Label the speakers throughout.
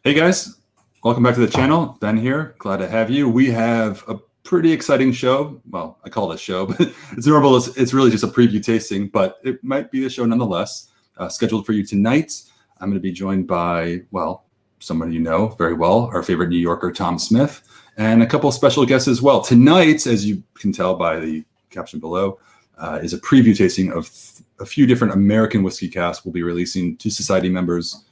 Speaker 1: Hey guys, welcome back to the channel. Ben here, glad to have you. We have a pretty exciting show. Well, I call it a show, but it's really just a preview tasting, but it might be a show nonetheless. Scheduled for you tonight. I'm going to be joined by, well, someone you know very well, our favorite New Yorker, Tom Smith, and a couple of special guests as well. Tonight, as you can tell by the caption below, is a preview tasting of a few different American whiskey casks we'll be releasing to society members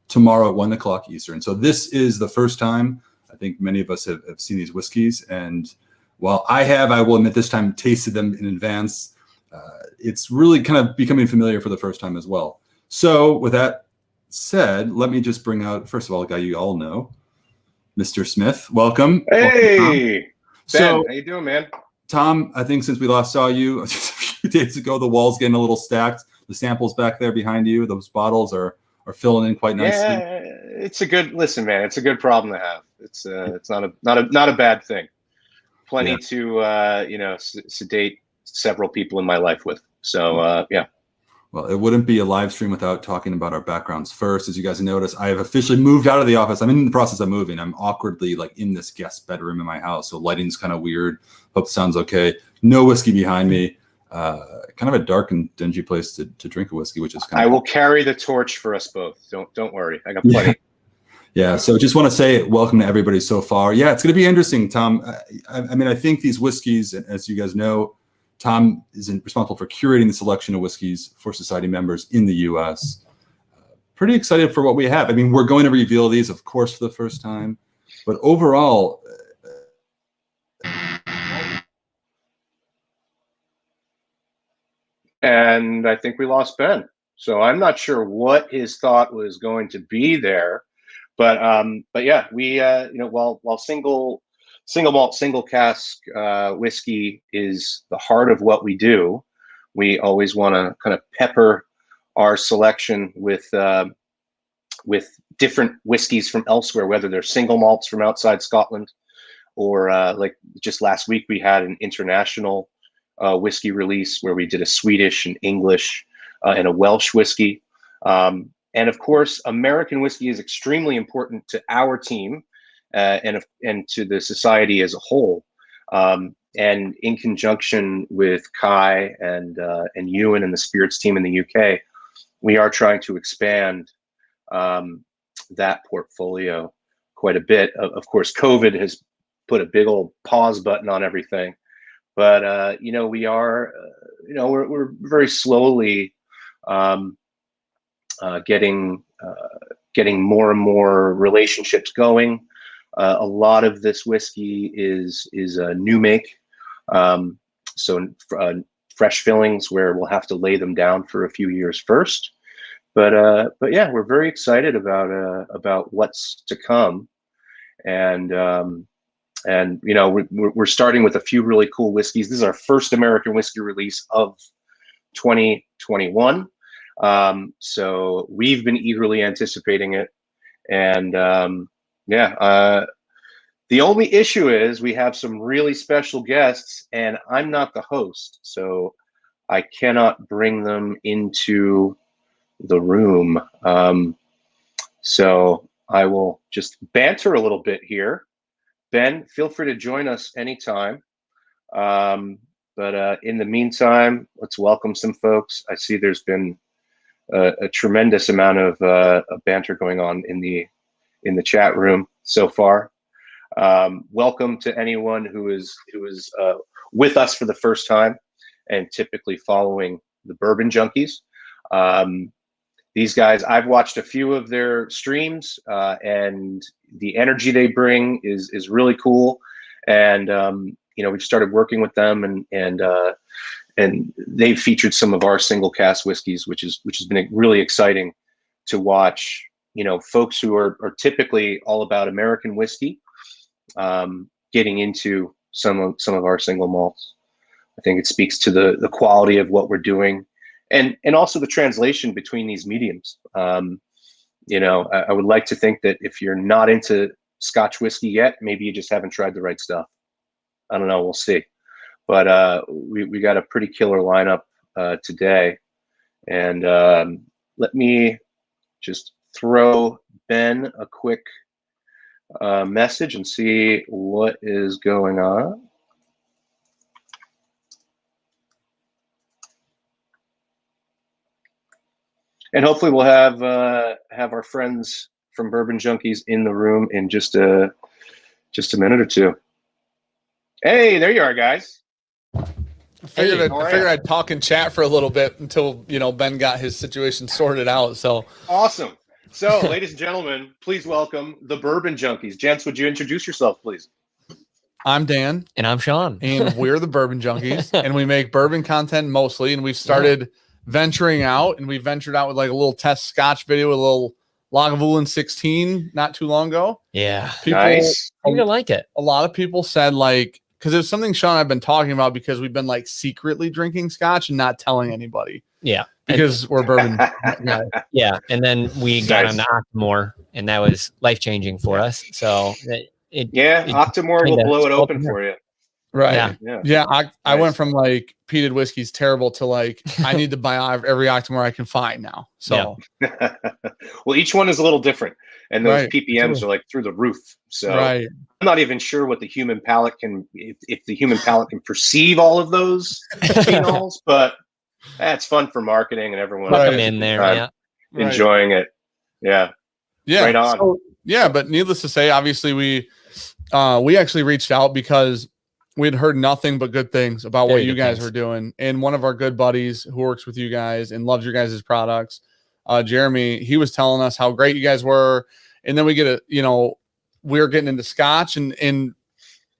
Speaker 1: tomorrow at 1 o'clock Eastern. So this is the first time I think many of us have seen these whiskeys. And while I will admit this time, tasted them in advance, it's really kind of becoming familiar for the first time as well. So with that said, let me just bring out, first of all, a guy you all know, Mr. Smith. Welcome.
Speaker 2: Hey,
Speaker 1: welcome,
Speaker 2: Ben, how you doing, man?
Speaker 1: Tom, I think since we last saw you just a few days ago, the wall's getting a little stacked. The samples back there behind you, those bottles are filling in quite nicely.
Speaker 2: Yeah, it's a good listen, man. It's a good problem to have. It's not a bad thing. Plenty to sedate several people in my life with. So yeah.
Speaker 1: Well, it wouldn't be a live stream without talking about our backgrounds first. As you guys notice, I have officially moved out of the office. I'm in the process of moving. I'm awkwardly like in this guest bedroom in my house, so lighting's kind of weird. Hope it sounds okay. No whiskey behind me. Kind of a dark and dingy place to drink a whiskey, which is kind of.
Speaker 2: I will carry the torch for us both. Don't worry. I got plenty.
Speaker 1: Yeah. So just want to say welcome to everybody so far. Yeah, it's going to be interesting, Tom. I mean, I think these whiskeys, as you guys know, Tom is responsible for curating the selection of whiskeys for society members in the U.S. Pretty excited for what we have. I mean, we're going to reveal these, of course, for the first time, but overall.
Speaker 2: And I think we lost Ben. So I'm not sure what his thought was going to be there, but yeah, we while single malt, single cask whiskey is the heart of what we do, we always want to kind of pepper our selection with different whiskeys from elsewhere, whether they're single malts from outside Scotland, or like just last week we had an international whiskey release where we did a Swedish and English and a Welsh whiskey. And of course, American whiskey is extremely important to our team and to the society as a whole. And in conjunction with Kai and Ewan and the spirits team in the UK, we are trying to expand that portfolio quite a bit. Of course, COVID has put a big old pause button on everything. But we are, we're very slowly getting more and more relationships going. A lot of this whiskey is a new make, so fresh fillings where we'll have to lay them down for a few years first. But yeah, we're very excited about what's to come, and we're starting with a few really cool whiskeys. This is our first American whiskey release of 2021. So we've been eagerly anticipating it. And the only issue is we have some really special guests and I'm not the host. So I cannot bring them into the room. So I will just banter a little bit here. Ben, feel free to join us anytime. But in the meantime, let's welcome some folks. I see there's been a tremendous amount of banter going on in the chat room so far. Welcome to anyone who is with us for the first time and typically following the Bourbon Junkies. These guys, I've watched a few of their streams, and the energy they bring is really cool. And we've started working with them, and they've featured some of our single cask whiskeys, which has been really exciting to watch. Folks who are typically all about American whiskey, getting into some of our single malts. I think it speaks to the quality of what we're doing. And also the translation between these mediums. I would like to think that if you're not into Scotch whiskey yet, maybe you just haven't tried the right stuff. I don't know, we'll see. But we got a pretty killer lineup today. And let me just throw Ben a quick message and see what is going on. And hopefully we'll have our friends from Bourbon Junkies in the room in just a minute or two. Hey, there you are, guys.
Speaker 3: I figured I'd talk and chat for a little bit until Ben got his situation sorted out. So
Speaker 2: awesome. So, ladies and gentlemen, please welcome the Bourbon Junkies. Gents, would you introduce yourself, please?
Speaker 3: I'm Dan,
Speaker 4: and I'm Sean,
Speaker 3: and we're the Bourbon Junkies, and we make bourbon content mostly. And we've started venturing out, and we ventured out with like a little test Scotch video, with a little Lagavulin 16 not too long ago.
Speaker 4: Yeah,
Speaker 2: nice.
Speaker 4: I like it.
Speaker 3: A lot of people said because it's something Sean and I've been talking about because we've been like secretly drinking Scotch and not telling anybody.
Speaker 4: Yeah.
Speaker 3: Because we're bourbon.
Speaker 4: Yeah. And then we got on the Octomore, and that was life-changing for us. So
Speaker 2: Octomore will blow it open for you.
Speaker 3: Right. Yeah. I went from like peated whiskey's terrible to like I need to buy every Octomore I can find now. So
Speaker 2: well, each one is a little different, and those ppms are like through the roof. So I'm not even sure what the human palate can, if the human palate can perceive all of those phenols, but that's fun for marketing, and everyone
Speaker 4: in there,
Speaker 2: enjoying it. Yeah. Right on.
Speaker 3: So, but needless to say, obviously we actually reached out because we'd heard nothing but good things about what you guys were doing. And one of our good buddies who works with you guys and loves your guys' products, Jeremy, he was telling us how great you guys were. And then we get we're getting into Scotch, and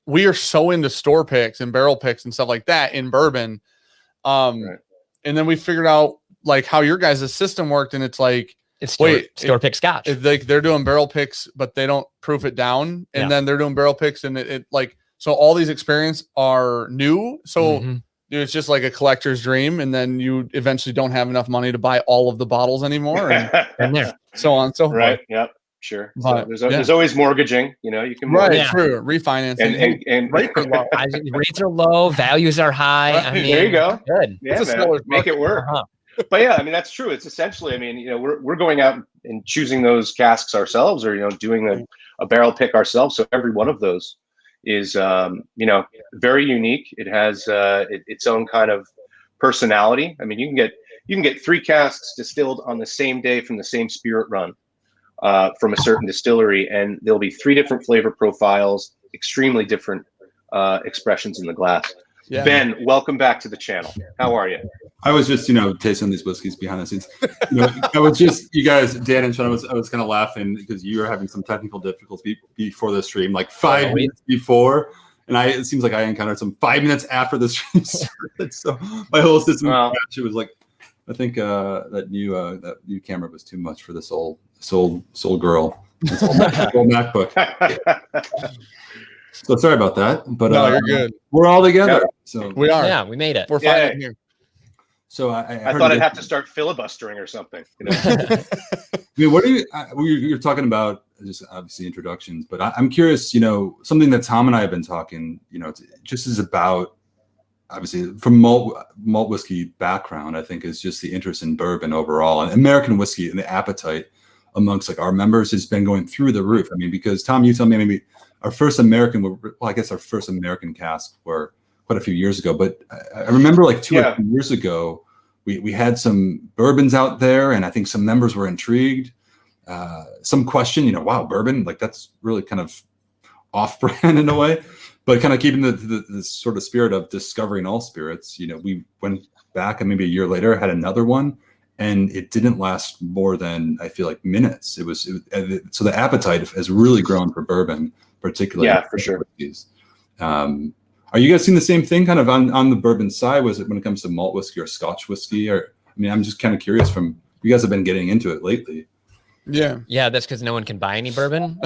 Speaker 3: we are so into store picks and barrel picks and stuff like that in bourbon. And then we figured out like how your guys' system worked. And it's like,
Speaker 4: store pick Scotch.
Speaker 3: They're doing barrel picks, but they don't proof it down. And then they're doing barrel picks, and it so all these experiences are new. So dude, it's just like a collector's dream. And then you eventually don't have enough money to buy all of the bottles anymore. And so on and so forth.
Speaker 2: Right. Yep. Sure. But, so there's always mortgaging, you can
Speaker 3: true. Refinancing
Speaker 2: and
Speaker 3: rates are low.
Speaker 4: Rates are low, values are high.
Speaker 2: Right. I mean, there you go.
Speaker 4: Good.
Speaker 2: Yeah, make it work. But I mean, that's true. It's essentially, I mean, we're going out and choosing those casks ourselves, or doing a barrel pick ourselves. So every one of those is very unique. It has its own kind of personality. I mean, you can get 3 casks distilled on the same day from the same spirit run from a certain distillery, and there'll be 3 different flavor profiles, extremely different expressions in the glass. Yeah. Ben, welcome back to the channel. How are you?
Speaker 1: I was just, tasting these whiskeys behind the scenes. I was just, you guys, Dan and Sean, I was kind of laughing because you were having some technical difficulties before the stream, like 5 minutes before. And it seems like I encountered some 5 minutes after the stream started. So my whole system crashed. It was like, I think that new camera was too much for this old girl. This old MacBook. So sorry about that, but
Speaker 3: no, you're good.
Speaker 1: We're all together.
Speaker 3: Yeah.
Speaker 1: So
Speaker 3: we are.
Speaker 4: Yeah, we made it.
Speaker 3: We're finally here.
Speaker 1: So
Speaker 2: I thought I'd have to start filibustering or something.
Speaker 1: I mean, what are you're talking about? Just obviously introductions, but I'm curious. Something that Tom and I have been talking. Just is about obviously from malt whiskey background. I think is just the interest in bourbon overall and American whiskey, and the appetite amongst like our members has been going through the roof. I mean, because Tom, you tell me maybe our first American cask were quite a few years ago, but I remember like 2 or 3 years ago, we had some bourbons out there, and I think some members were intrigued. Some question, wow, bourbon, like that's really kind of off-brand in a way, but kind of keeping the sort of spirit of discovering all spirits. We went back and maybe a year later had another one, and it didn't last more than I feel like minutes. So the appetite has really grown for bourbon, particularly.
Speaker 2: Yeah, for sure.
Speaker 1: Are you guys seeing the same thing kind of on the bourbon side? Was it when it comes to malt whiskey or Scotch whiskey? Or I'm just kind of curious from you guys have been getting into it lately.
Speaker 4: Yeah, that's because no one can buy any bourbon.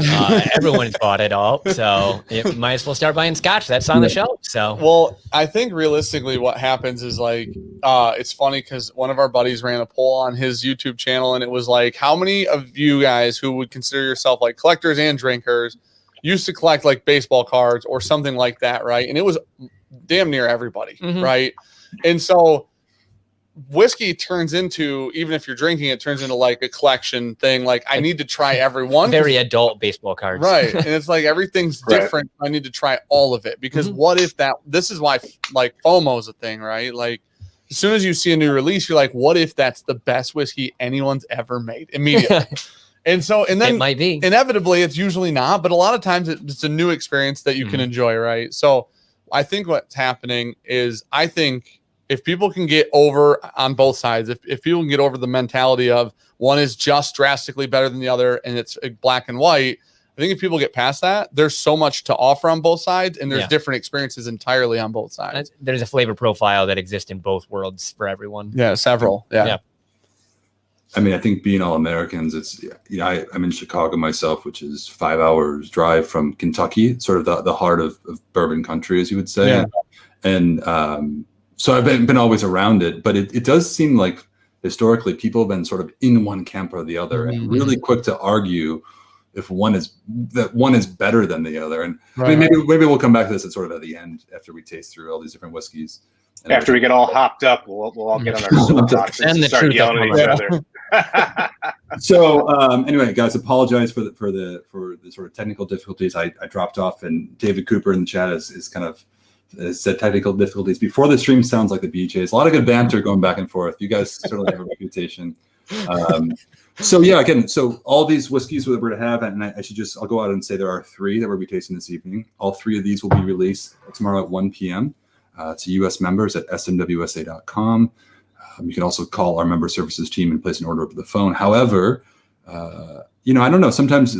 Speaker 4: Everyone's bought it all, so you might as well start buying Scotch. That's on the shelf. So,
Speaker 3: well, I think realistically, what happens is like it's funny because one of our buddies ran a poll on his YouTube channel, and it was like, how many of you guys who would consider yourself like collectors and drinkers used to collect like baseball cards or something like that, right? And it was damn near everybody, right? And so whiskey turns into, even if you're drinking, it turns into like a collection thing. Like I need to try every one.
Speaker 4: Very adult baseball cards.
Speaker 3: Right. And it's like everything's different. I need to try all of it because what if this is why like FOMO is a thing, right? Like as soon as you see a new release, you're like, what if that's the best whiskey anyone's ever made immediately? And then
Speaker 4: it might be.
Speaker 3: Inevitably, it's usually not, but a lot of times it's a new experience that you can enjoy, right? So I think what's happening is I think if people can get over on both sides, if people can get over the mentality of one is just drastically better than the other and it's black and white, I think if people get past that, there's so much to offer on both sides and there's different experiences entirely on both sides.
Speaker 4: There's a flavor profile that exists in both worlds for everyone.
Speaker 3: Yeah, several. Yeah.
Speaker 1: I mean, I think being all Americans, it's, I'm in Chicago myself, which is 5 hours drive from Kentucky, sort of the heart of bourbon country, as you would say. Yeah. And so I've been always around it, but it does seem like historically people have been sort of in one camp or the other and really quick to argue if one is better than the other. And I mean, maybe we'll come back to this at the end after we taste through all these different whiskeys.
Speaker 2: After we get all hopped up, we'll all get on our soapboxes and start yelling at each other.
Speaker 1: So anyway, guys, apologize for the sort of technical difficulties. I dropped off, and David Cooper in the chat is kind of said technical difficulties before the stream. Sounds like the BJ's. A lot of good banter going back and forth. You guys certainly have a reputation. So yeah, again, so all these whiskeys that we're to have, and I'll go out and say there are 3 that we'll be tasting this evening. All 3 of these will be released tomorrow at 1 p.m. To U.S. members at smwsa.com. You can also call our member services team and place an order over the phone. However, I don't know. Sometimes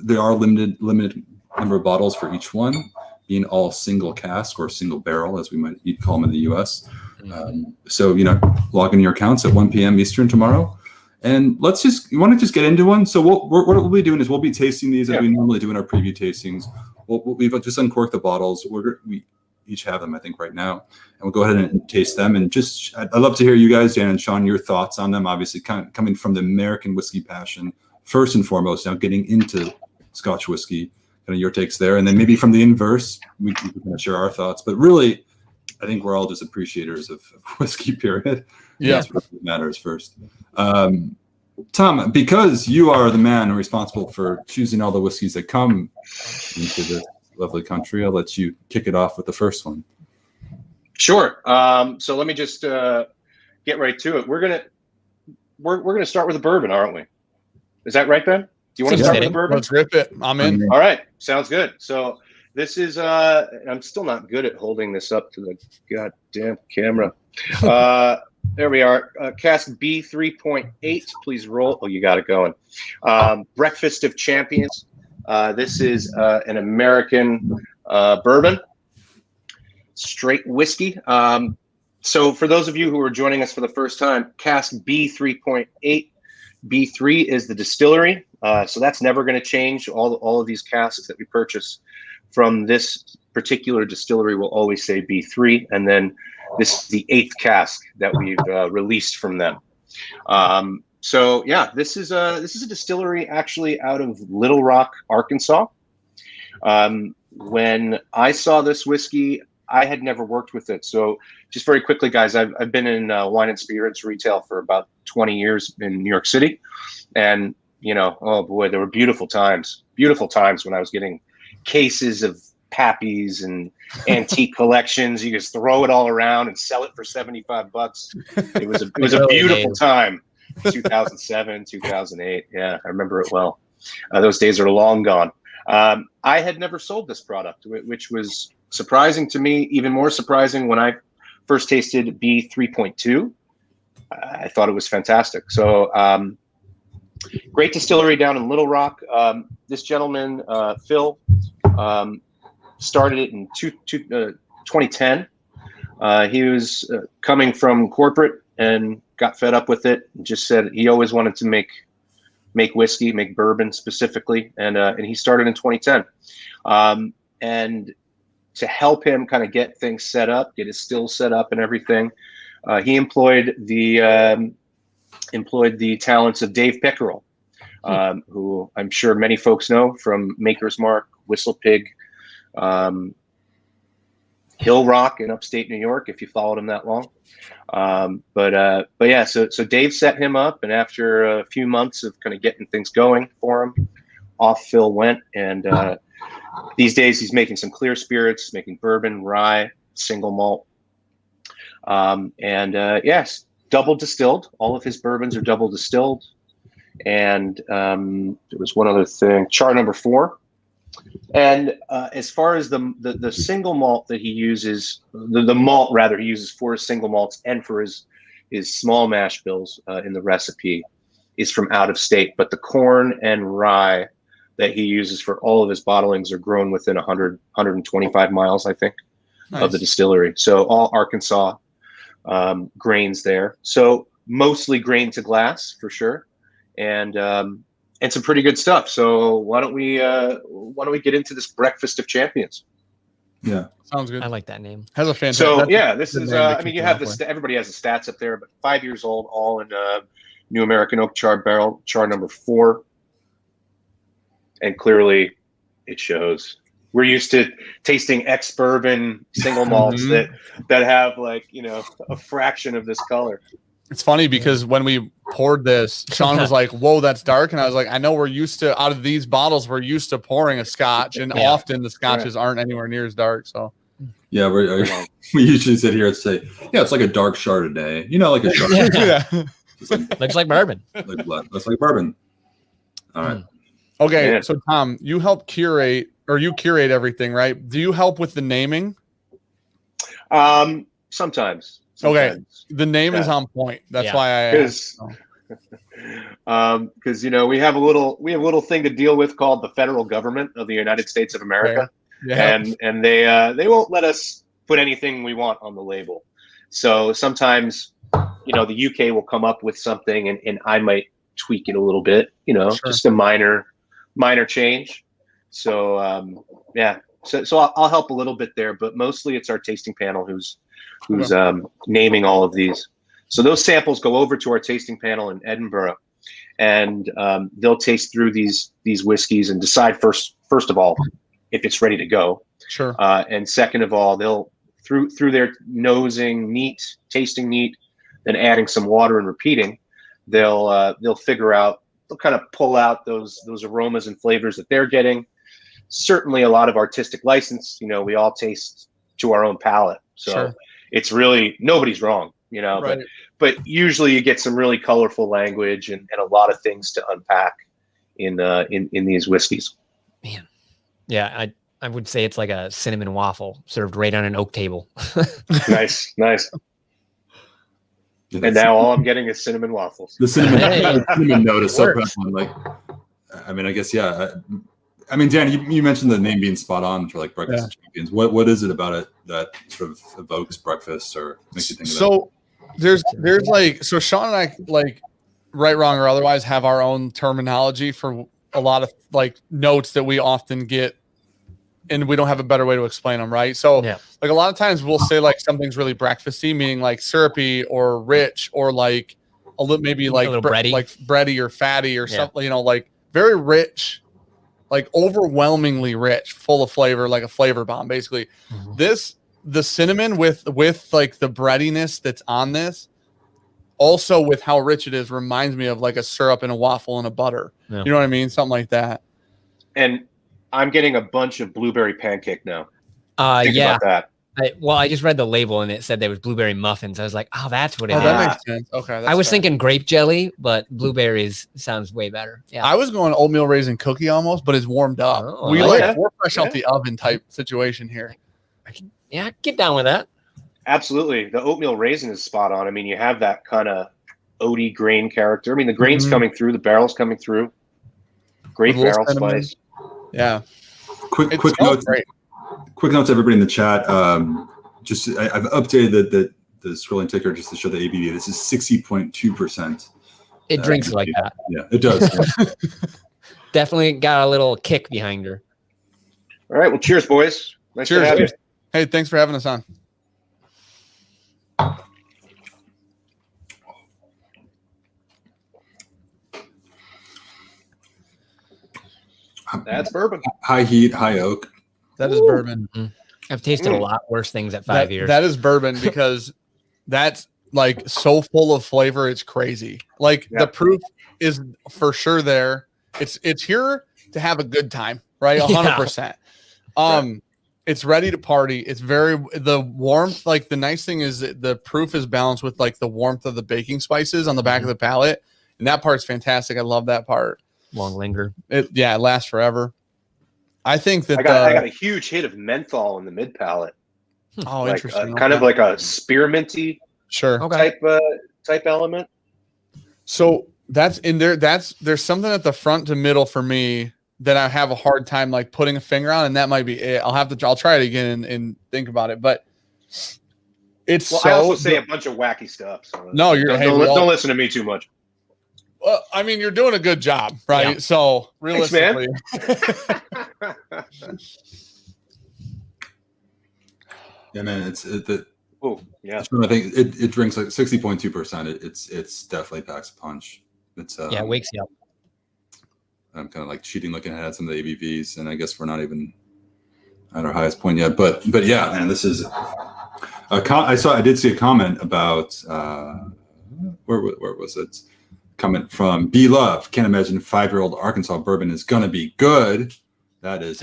Speaker 1: there are limited number of bottles for each one, being all single cask or single barrel, as you'd call them in the U.S. So log in your accounts at 1 p.m. Eastern tomorrow, and you want to just get into one. So what we'll be doing is we'll be tasting these as we normally do in our preview tastings. We've just uncorked the bottles. We each have them, I think, right now, and we'll go ahead and taste them. And I'd love to hear you guys, Dan and Sean, your thoughts on them. Obviously, kind of coming from the American whiskey passion first and foremost. Now getting into Scotch whiskey, kind of your takes there, and then maybe from the inverse, we can kind of share our thoughts. But really, I think we're all just appreciators of whiskey. Period. Yeah, that's what matters first. Tom, because you are the man responsible for choosing all the whiskeys that come into this lovely country, I'll let you kick it off with the first one.
Speaker 2: Sure. So let me just get right to it. We're gonna start with a bourbon, aren't we? Is that right, Ben? Do you want to start with a bourbon?
Speaker 3: Let's rip it. I'm in.
Speaker 2: All right. Sounds good. So this is I'm still not good at holding this up to the goddamn camera. There we are. Cask B 3.8. Please roll. Oh, you got it going. Breakfast of Champions. This is an American bourbon, straight whiskey. So for those of you who are joining us for the first time, Cask B 3.8. B3 is the distillery. So that's never going to change. All of these casks that we purchase from this particular distillery will always say B3. And then this is the 8th cask that we've released from them. So yeah, this is a distillery actually out of Little Rock, Arkansas. When I saw this whiskey, I had never worked with it. So just very quickly, guys, I've been in wine and spirits retail for about 20 years in New York City, and oh boy, there were beautiful times when I was getting cases of Pappies and antique collections. You just throw it all around and sell it for $75. It was a beautiful time. 2007, 2008. Yeah, I remember it well. Those days are long gone. I had never sold this product, which was surprising to me, even more surprising when I first tasted B 3.2. I thought it was fantastic. So great distillery down in Little Rock. This gentleman, Phil, started it in 2010. He was coming from corporate and got fed up with it and just said he always wanted to make whiskey, make bourbon specifically. And he started in 2010. And to help him kind of get things set up, get his stills set up and everything, he employed the talents of Dave Pickerel, who I'm sure many folks know from Maker's Mark, Whistle Pig, Hill Rock in upstate New York, if you followed him that long. But yeah, so Dave set him up, and after a few months of kind of getting things going for him, off Phil went. And these days he's making some clear spirits, making bourbon, rye, single malt. Yes, double distilled. All of his bourbons are double distilled. And there was one other thing, char number 4. And as far as the single malt that he uses, the malt rather he uses for his single malts and for his small mash bills in the recipe is from out of state. But the corn and rye that he uses for all of his bottlings are grown within 125 miles, I think, of the distillery. So all Arkansas grains there. So mostly grain to glass for sure. And some pretty good stuff. So why don't we get into this breakfast of champions?
Speaker 1: Yeah,
Speaker 3: sounds good.
Speaker 4: I like that name.
Speaker 3: Has a fantastic.
Speaker 2: So yeah, this is. I mean, you have this. Everybody has the stats up there, but 5 years old, all in New American Oak Char barrel, char number 4, and clearly, it shows. We're used to tasting ex-bourbon single malts that have a fraction of this color.
Speaker 3: It's funny because when we poured this, Sean was like, "Whoa, that's dark," and I was like, "I know we're used to out of these bottles, we're used to pouring a Scotch, and often the Scotches aren't anywhere near as dark." So,
Speaker 1: yeah, we usually sit here and say, "Yeah, it's like a dark Chardonnay," like a Chardonnay.
Speaker 4: Looks like bourbon.
Speaker 1: Looks like bourbon. All right.
Speaker 3: Okay, so Tom, you help curate everything, right? Do you help with the naming?
Speaker 2: Sometimes.
Speaker 3: Okay, the name is on point. That's why I asked.
Speaker 2: Because we have a little thing to deal with called the federal government of the United States of America, and they won't let us put anything we want on the label. So sometimes the UK will come up with something, and I might tweak it a little bit. Just a minor change. So so I'll help a little bit there, but mostly it's our tasting panel who's naming all of these. So those samples go over to our tasting panel in Edinburgh, and they'll taste through these whiskeys and decide first of all if it's ready to go.
Speaker 3: Sure.
Speaker 2: And second of all, they'll through their nosing tasting neat, then adding some water and repeating, they'll figure out, they'll kind of pull out those aromas and flavors that they're getting. Certainly a lot of artistic license. We all taste to our own palate. So it's really, nobody's wrong, right. but usually you get some really colorful language and a lot of things to unpack in these whiskeys.
Speaker 4: Man. Yeah. I would say it's like a cinnamon waffle served right on an oak table.
Speaker 2: Nice. And now all I'm getting is cinnamon waffles.
Speaker 1: The cinnamon note is so prevalent. I guess, yeah. Dan, you mentioned the name being spot on for breakfast of champions. What is it about it that sort of evokes breakfast or makes you think of that?
Speaker 3: So there's Sean and I, right, wrong, or otherwise, have our own terminology for a lot of notes that we often get, and we don't have a better way to explain them, right? So a lot of times we'll say something's really breakfasty, meaning syrupy or rich or a little maybe a little bready, bready or fatty or something, very rich. Overwhelmingly rich, full of flavor, like a flavor bomb, basically. The cinnamon with the breadiness that's on this, also with how rich it is, reminds me of a syrup and a waffle and a butter. You know what I mean? Something like that.
Speaker 2: And I'm getting a bunch of blueberry pancake now.
Speaker 4: Think
Speaker 2: about that.
Speaker 4: I just read the label and it said there was blueberry muffins. I was like, oh, that's what it is.
Speaker 3: That makes sense. Okay.
Speaker 4: I was thinking grape jelly, but blueberries sounds way better. Yeah.
Speaker 3: I was going oatmeal raisin cookie almost, but it's warmed up.
Speaker 4: Oh,
Speaker 3: we're fresh out the oven type situation here.
Speaker 4: Get down with that.
Speaker 2: Absolutely. The oatmeal raisin is spot on. You have that kind of oaty grain character. The grain's coming through, the barrel's coming through. Great barrel spice.
Speaker 3: Yeah.
Speaker 1: Quick notes. Quick notes, everybody in the chat. I've updated the scrolling ticker just to show the ABV. This is 60.2%.
Speaker 4: It drinks like that.
Speaker 1: Yeah, it does.
Speaker 4: Definitely got a little kick behind her.
Speaker 2: All right. Well, cheers, boys. Nice to have you.
Speaker 3: Hey, thanks for having us on.
Speaker 2: That's bourbon.
Speaker 1: High heat, high oak.
Speaker 3: That is bourbon.
Speaker 4: I've tasted a lot worse things at 5 years.
Speaker 3: That is bourbon because that's like so full of flavor. It's crazy. Like the proof is for sure there. It's here to have a good time, right? 100%. It's ready to party. It's the warmth. Like the nice thing is that the proof is balanced with like the warmth of the baking spices on the back of the palate. And that part's fantastic. I love that part.
Speaker 4: Long linger.
Speaker 3: It lasts forever. I think that
Speaker 2: I got a huge hit of menthol in the mid palate.
Speaker 3: Oh,
Speaker 2: like,
Speaker 3: interesting.
Speaker 2: Kind of like a spearminty type element.
Speaker 3: So that's in there. There's something at the front to middle for me that I have a hard time like putting a finger on, and that might be it. I'll try it again and think about it. But it's
Speaker 2: I also say a bunch of wacky stuff. So
Speaker 3: no,
Speaker 2: don't listen to me too much.
Speaker 3: Well, I mean, you're doing a good job, right? Yeah. So realistically,
Speaker 1: yeah, man, I think it drinks like 60.2%. It's definitely packs a punch. It's
Speaker 4: it wakes you up.
Speaker 3: I'm kind of like cheating, looking ahead at some of the ABVs, and I guess we're not even at our highest point yet. But yeah, man, this is. I did see a comment about where was it? Comment from B Love. Can't imagine 5-year-old Arkansas bourbon is gonna be good. That is.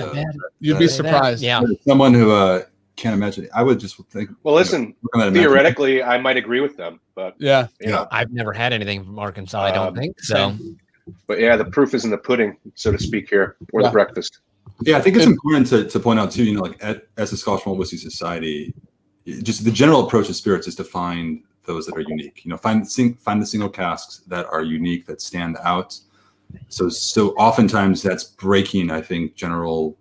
Speaker 3: You'd be surprised.
Speaker 4: Yeah.
Speaker 3: Someone who can't imagine. I would just think.
Speaker 2: Well, listen. Theoretically, I might agree with them, but
Speaker 3: yeah,
Speaker 4: I've never had anything from Arkansas. I don't think so.
Speaker 2: But yeah, the proof is in the pudding, so to speak, here, or the breakfast.
Speaker 1: Yeah, I think it's important to point out too. Like as a Scotch Malt Whisky Society, just the general approach to spirits is to find those that are unique. Find the single casks that are unique, that stand out. So oftentimes that's breaking, I think, general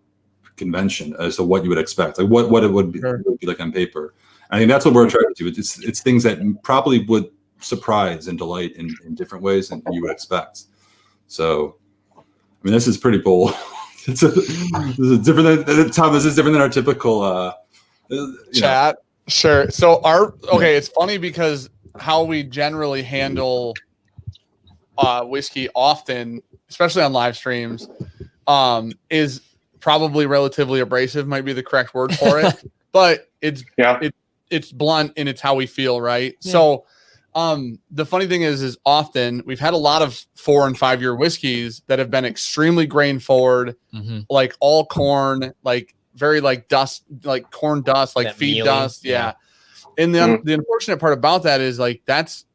Speaker 1: convention as to what you would expect, like what it would be like on paper. I think that's what we're trying to do. It's things that probably would surprise and delight in different ways than you would expect. So, I mean, this is pretty bold. This is different than Tom. This is different than our typical
Speaker 3: chat. Sure. So it's funny because how we generally handle whiskey often, especially on live streams, is probably relatively abrasive, might be the correct word for it. But it's blunt and it's how we feel, right? Yeah. So the funny thing is often we've had a lot of 4 and 5 year whiskeys that have been extremely grain forward, like all corn, like very like dust, like corn dust, like feed dust. Yeah. And then the unfortunate part about that is like that's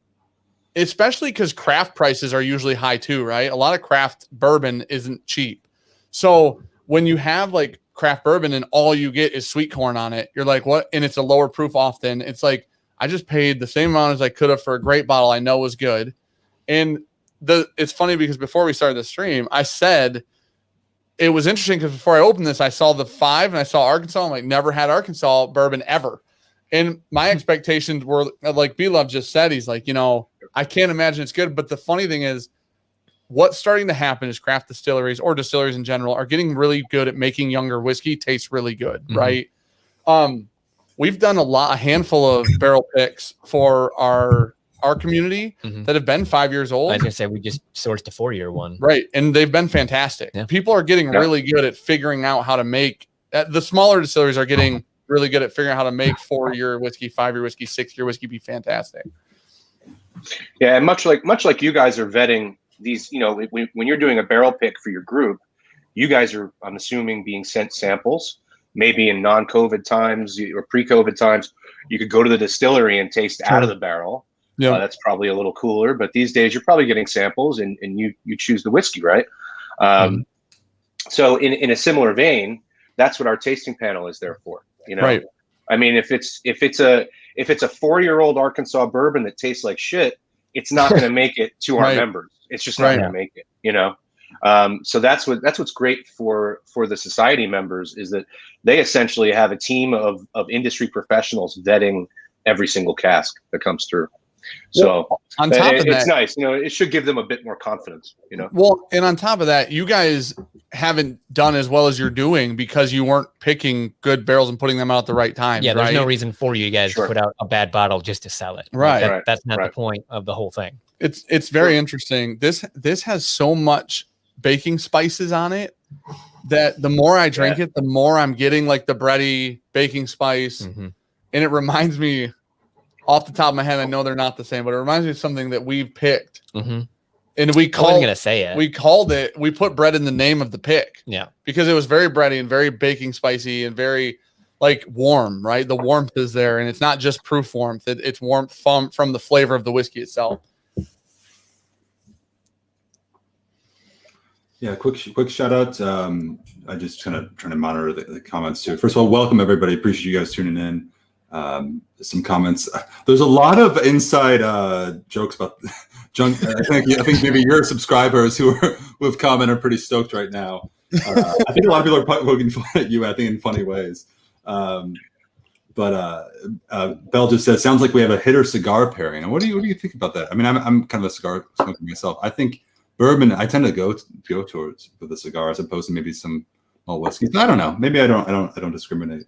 Speaker 3: especially because craft prices are usually high too, right? A lot of craft bourbon isn't cheap. So when you have like craft bourbon and all you get is sweet corn on it, you're like, what? And it's a lower proof often. It's like, I just paid the same amount as I could have for a great bottle I know was good. And it's funny because before we started the stream, I said it was interesting because before I opened this, I saw the 5 and I saw Arkansas. I'm like, never had Arkansas bourbon ever. And my expectations were like B-Love just said, he's like, I can't imagine it's good. But the funny thing is what's starting to happen is craft distilleries or distilleries in general are getting really good at making younger whiskey taste really good. Right. We've done a handful of barrel picks for our community that have been 5 years old.
Speaker 4: I was gonna say we just sourced a 4-year one,
Speaker 3: right? And they've been fantastic. Yeah. People are getting really good at figuring out how to make. The smaller distilleries are getting really good at figuring out how to make 4-year whiskey, 5-year whiskey, 6-year whiskey be fantastic.
Speaker 2: Yeah, and much like you guys are vetting these, when you're doing a barrel pick for your group, you guys are, I'm assuming, being sent samples. Maybe in non-COVID times or pre-COVID times, you could go to the distillery and taste out of the barrel. Yeah, that's probably a little cooler. But these days, you're probably getting samples, and you choose the whiskey, right? So in a similar vein, that's what our tasting panel is there for.
Speaker 3: Right.
Speaker 2: I mean, if it's a 4-year-old Arkansas bourbon that tastes like shit, it's not going to make it to our members. It's just not going to make it. So that's what's great for the society members is that they essentially have a team of industry professionals vetting every single cask that comes through. So
Speaker 3: on top of that,
Speaker 2: it's nice. It should give them a bit more confidence.
Speaker 3: Well, and on top of that, you guys haven't done as well as you're doing because you weren't picking good barrels and putting them out at the right time.
Speaker 4: Yeah, there's no reason for you guys to put out a bad bottle just to sell it.
Speaker 3: Right.
Speaker 4: That's not the point of the whole thing.
Speaker 3: It's very interesting. This has so much baking spices on it that the more I drink it, the more I'm getting like the bready baking spice.
Speaker 4: Mm-hmm.
Speaker 3: And it reminds me, off the top of my head, I know they're not the same, but it reminds me of something that we've picked.
Speaker 4: Mm-hmm.
Speaker 3: And
Speaker 4: I wasn't gonna say it.
Speaker 3: We called it. We put bread in the name of the pick.
Speaker 4: Yeah,
Speaker 3: because it was very bready and very baking spicy and very like warm. Right, the warmth is there, and it's not just proof warmth. It's warmth from the flavor of the whiskey itself.
Speaker 1: Yeah, quick shout out. I just kind of trying to monitor the comments too. First of all, welcome everybody. Appreciate you guys tuning in. Some comments. There's a lot of inside jokes about junk. I think maybe your subscribers who have commented are pretty stoked right now. I think a lot of people are poking fun at you. I think in funny ways. But Bell just says, sounds like we have a hitter cigar pairing. And what do you think about that? I mean, I'm kind of a cigar smoker myself. I think bourbon, I tend to go towards with a cigar as opposed to maybe some malt whiskey. I don't know. Maybe I don't discriminate.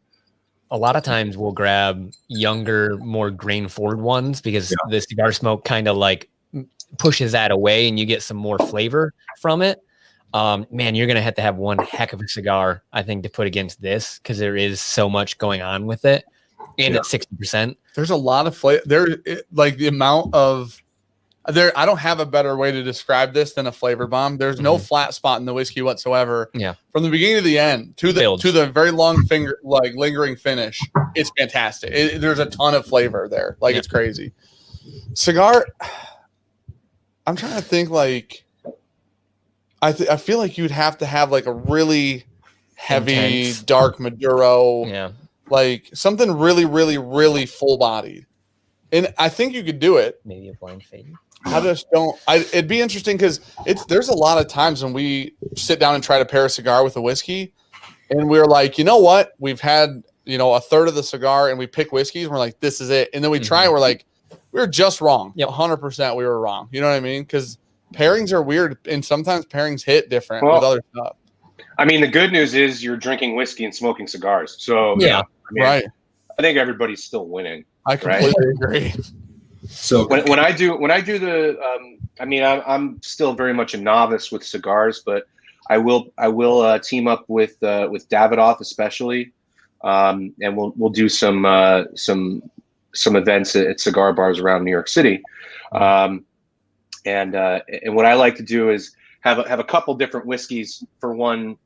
Speaker 4: A lot of times we'll grab younger, more grain forward ones because the cigar smoke kind of like pushes that away and you get some more flavor from it. Man, you're going to have one heck of a cigar, I think, to put against this because there is so much going on with it. And it's 60%.
Speaker 3: There's a lot of flavor. Like the amount of there. I don't have a better way to describe this than a flavor bomb. There's no flat spot in the whiskey whatsoever.
Speaker 4: Yeah.
Speaker 3: From the beginning to the end to the very long finger, like lingering finish. It's fantastic. There's a ton of flavor there. Like it's crazy. Cigar. I'm trying to think like. I feel like you'd have to have like a really heavy, dark Maduro.
Speaker 4: Yeah.
Speaker 3: Like something really, really, really full bodied. And I think you could do it.
Speaker 4: Maybe a blind fade.
Speaker 3: I just don't. It'd be interesting because there's a lot of times when we sit down and try to pair a cigar with a whiskey, and we're like, you know what? We've had a third of the cigar, and we pick whiskeys. And we're like, this is it. And then we try, and we're like, we're just wrong. 100% we were wrong. You know what I mean? Because pairings are weird, and sometimes pairings hit different with other stuff.
Speaker 2: I mean, the good news is you're drinking whiskey and smoking cigars. So
Speaker 3: right.
Speaker 2: I think everybody's still winning.
Speaker 3: I completely agree.
Speaker 1: So
Speaker 2: when I do the, I mean, I'm still very much a novice with cigars, but I will team up with Davidoff especially, and we'll do some events at cigar bars around New York City, and what I like to do is have a couple different whiskeys for one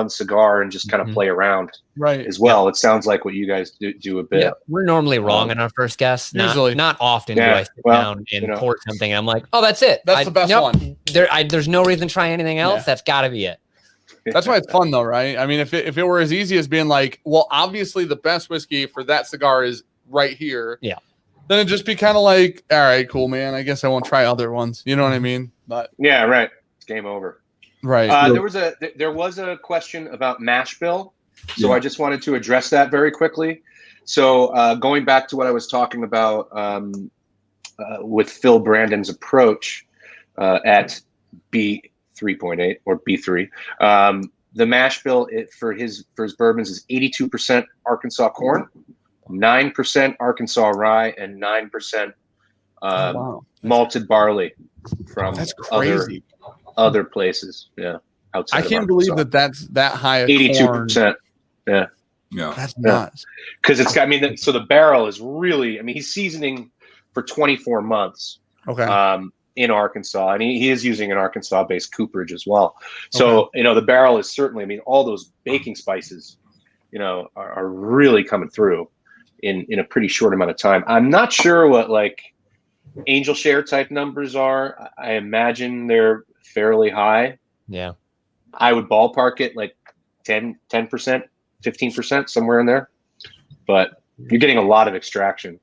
Speaker 2: cigar and just kind of play around as well. It sounds like what you guys do a bit.
Speaker 4: Yeah, we're normally wrong in our first guess.
Speaker 3: Usually.
Speaker 4: Not often do I sit down and pour something. I'm like, oh, that's it.
Speaker 3: That's the best one.
Speaker 4: There's no reason to try anything else. That's got to be it.
Speaker 3: That's why it's fun though, right? I mean, if it were as easy as being like, well, obviously the best whiskey for that cigar is right here.
Speaker 4: Yeah.
Speaker 3: Then it'd just be kind of like, all right, cool, man. I guess I won't try other ones. You know what I mean? But
Speaker 2: yeah, right. It's game over.
Speaker 3: Right.
Speaker 2: There was a question about mash bill, so I just wanted to address that very quickly. So going back to what I was talking about with Phil Brandon's approach at B3.8 or B3, the mash bill for his bourbons is 82% Arkansas corn, 9% Arkansas rye, and 9% malted barley from other places. Outside.
Speaker 3: I can't believe that's that high.
Speaker 2: 82%. Yeah.
Speaker 3: That's nuts.
Speaker 2: Because it's got. I mean, so the barrel is really. I mean, he's seasoning for 24 months.
Speaker 3: Okay.
Speaker 2: In Arkansas, and he is using an Arkansas-based cooperage as well. So the barrel is certainly. I mean, all those baking spices, are really coming through in a pretty short amount of time. I'm not sure what like angel share type numbers are. I imagine they're fairly high.
Speaker 4: Yeah.
Speaker 2: I would ballpark it like 10%, 15%, somewhere in there. But you're getting a lot of extraction.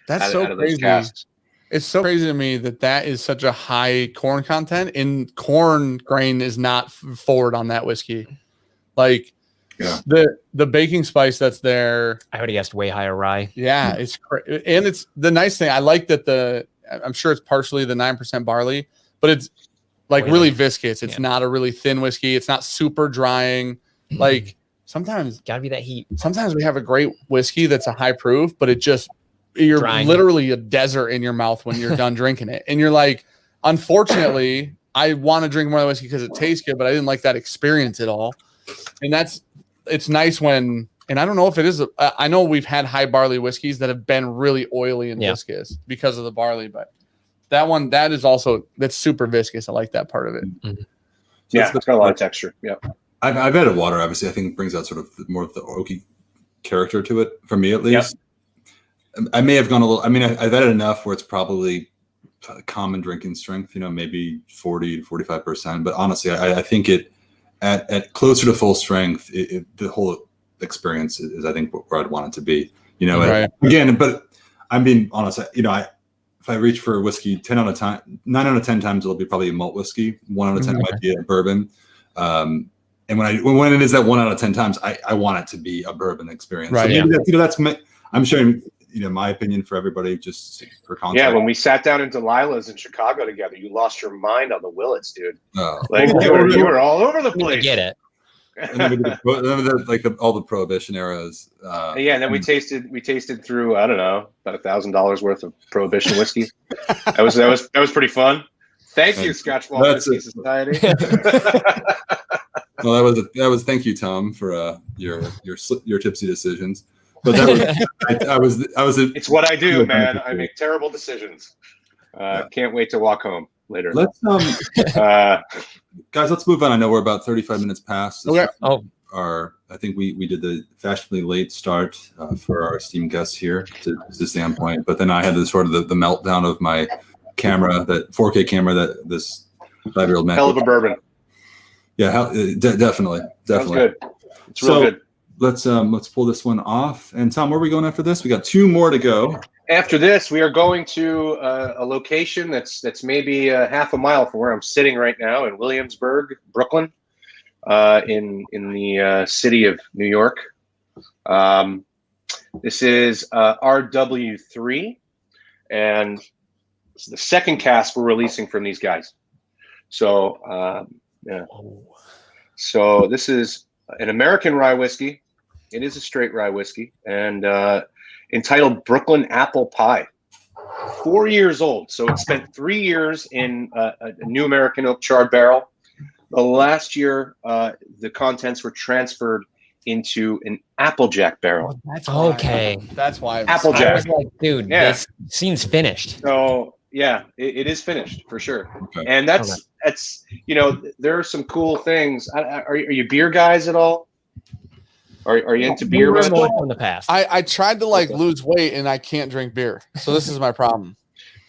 Speaker 3: That's so crazy. It's so crazy to me that is such a high corn content, and corn grain is not forward on that whiskey. Like the baking spice that's there.
Speaker 4: I would have guessed way higher rye.
Speaker 3: Yeah, it's and it's the nice thing. I like that I'm sure it's partially the 9% barley, but it's like really viscous. It's not a really thin whiskey. It's not super drying. Like sometimes
Speaker 4: gotta be that heat.
Speaker 3: Sometimes we have a great whiskey that's a high proof, but you're drying. Literally a desert in your mouth when you're done drinking it. And you're like, unfortunately, I want to drink more of the whiskey because it tastes good, but I didn't like that experience at all. And it's nice when, and I don't know if it is, I know we've had high barley whiskeys that have been really oily and viscous because of the barley, but that's super viscous. I like that part of it.
Speaker 4: Mm-hmm.
Speaker 2: So yeah, it's got a lot of texture. Yeah.
Speaker 1: I've added water, obviously. I think brings out sort of more of the oaky character to it, for me at least. Yep. I may have gone a little, I've added enough where it's probably common drinking strength, maybe 40 to 45%. But honestly, I think it at closer to full strength, the whole experience is I think where I'd want it to be.
Speaker 3: Right.
Speaker 1: Again, but I'm being honest. If I reach for a whiskey 9 out of 10 times, it'll be probably a malt whiskey. 1 out of 10 might be a bourbon. And when it is that 1 out of 10 times, I want it to be a bourbon experience.
Speaker 3: Right.
Speaker 1: So that's I'm sharing my opinion for everybody, just for context.
Speaker 2: Yeah, when we sat down in Delilah's in Chicago together, you lost your mind on the Willets, dude.
Speaker 1: Oh.
Speaker 2: You were all over the place.
Speaker 4: I get it.
Speaker 1: And then all the Prohibition eras.
Speaker 2: And then we tasted through, I don't know, about $1,000 worth of Prohibition whiskey. that was pretty fun. Thank you, Scotch Malt Whisky Society.
Speaker 1: Well, that was thank you, Tom, for your tipsy decisions. But that was
Speaker 2: it's what I do, man. I make terrible decisions. Can't wait to walk home later.
Speaker 1: Let's guys, let's move on. I know we're about 35 minutes past.
Speaker 3: Okay.
Speaker 1: I think we did the fashionably late start for our esteemed guests here to the standpoint, but then I had the meltdown of my camera, that 4K camera that this 5-year-old man.
Speaker 2: Hell of a bourbon.
Speaker 1: Yeah, definitely.
Speaker 2: Sounds good. It's real good.
Speaker 1: Let's pull this one off. And Tom, where are we going after this? We got 2 more to go.
Speaker 2: After this, we are going to a location that's maybe half a mile from where I'm sitting right now in Williamsburg, Brooklyn, in the city of New York. This is RW3, and it's the second cask we're releasing from these guys. So, So this is an American rye whiskey. It is a straight rye whiskey, and entitled Brooklyn Apple Pie. 4 years old, so it spent 3 years in a new American oak charred barrel. The last year, the contents were transferred into an Applejack barrel.
Speaker 3: That's
Speaker 4: okay.
Speaker 3: That's why
Speaker 2: Applejack.
Speaker 4: I was like, dude, this scene's finished.
Speaker 2: So yeah, it is finished for sure.
Speaker 1: Okay.
Speaker 2: And that's there are some cool things. Are you beer guys at all? Are you into beer?
Speaker 4: In the past,
Speaker 3: I tried to lose weight and I can't drink beer, so this is my problem.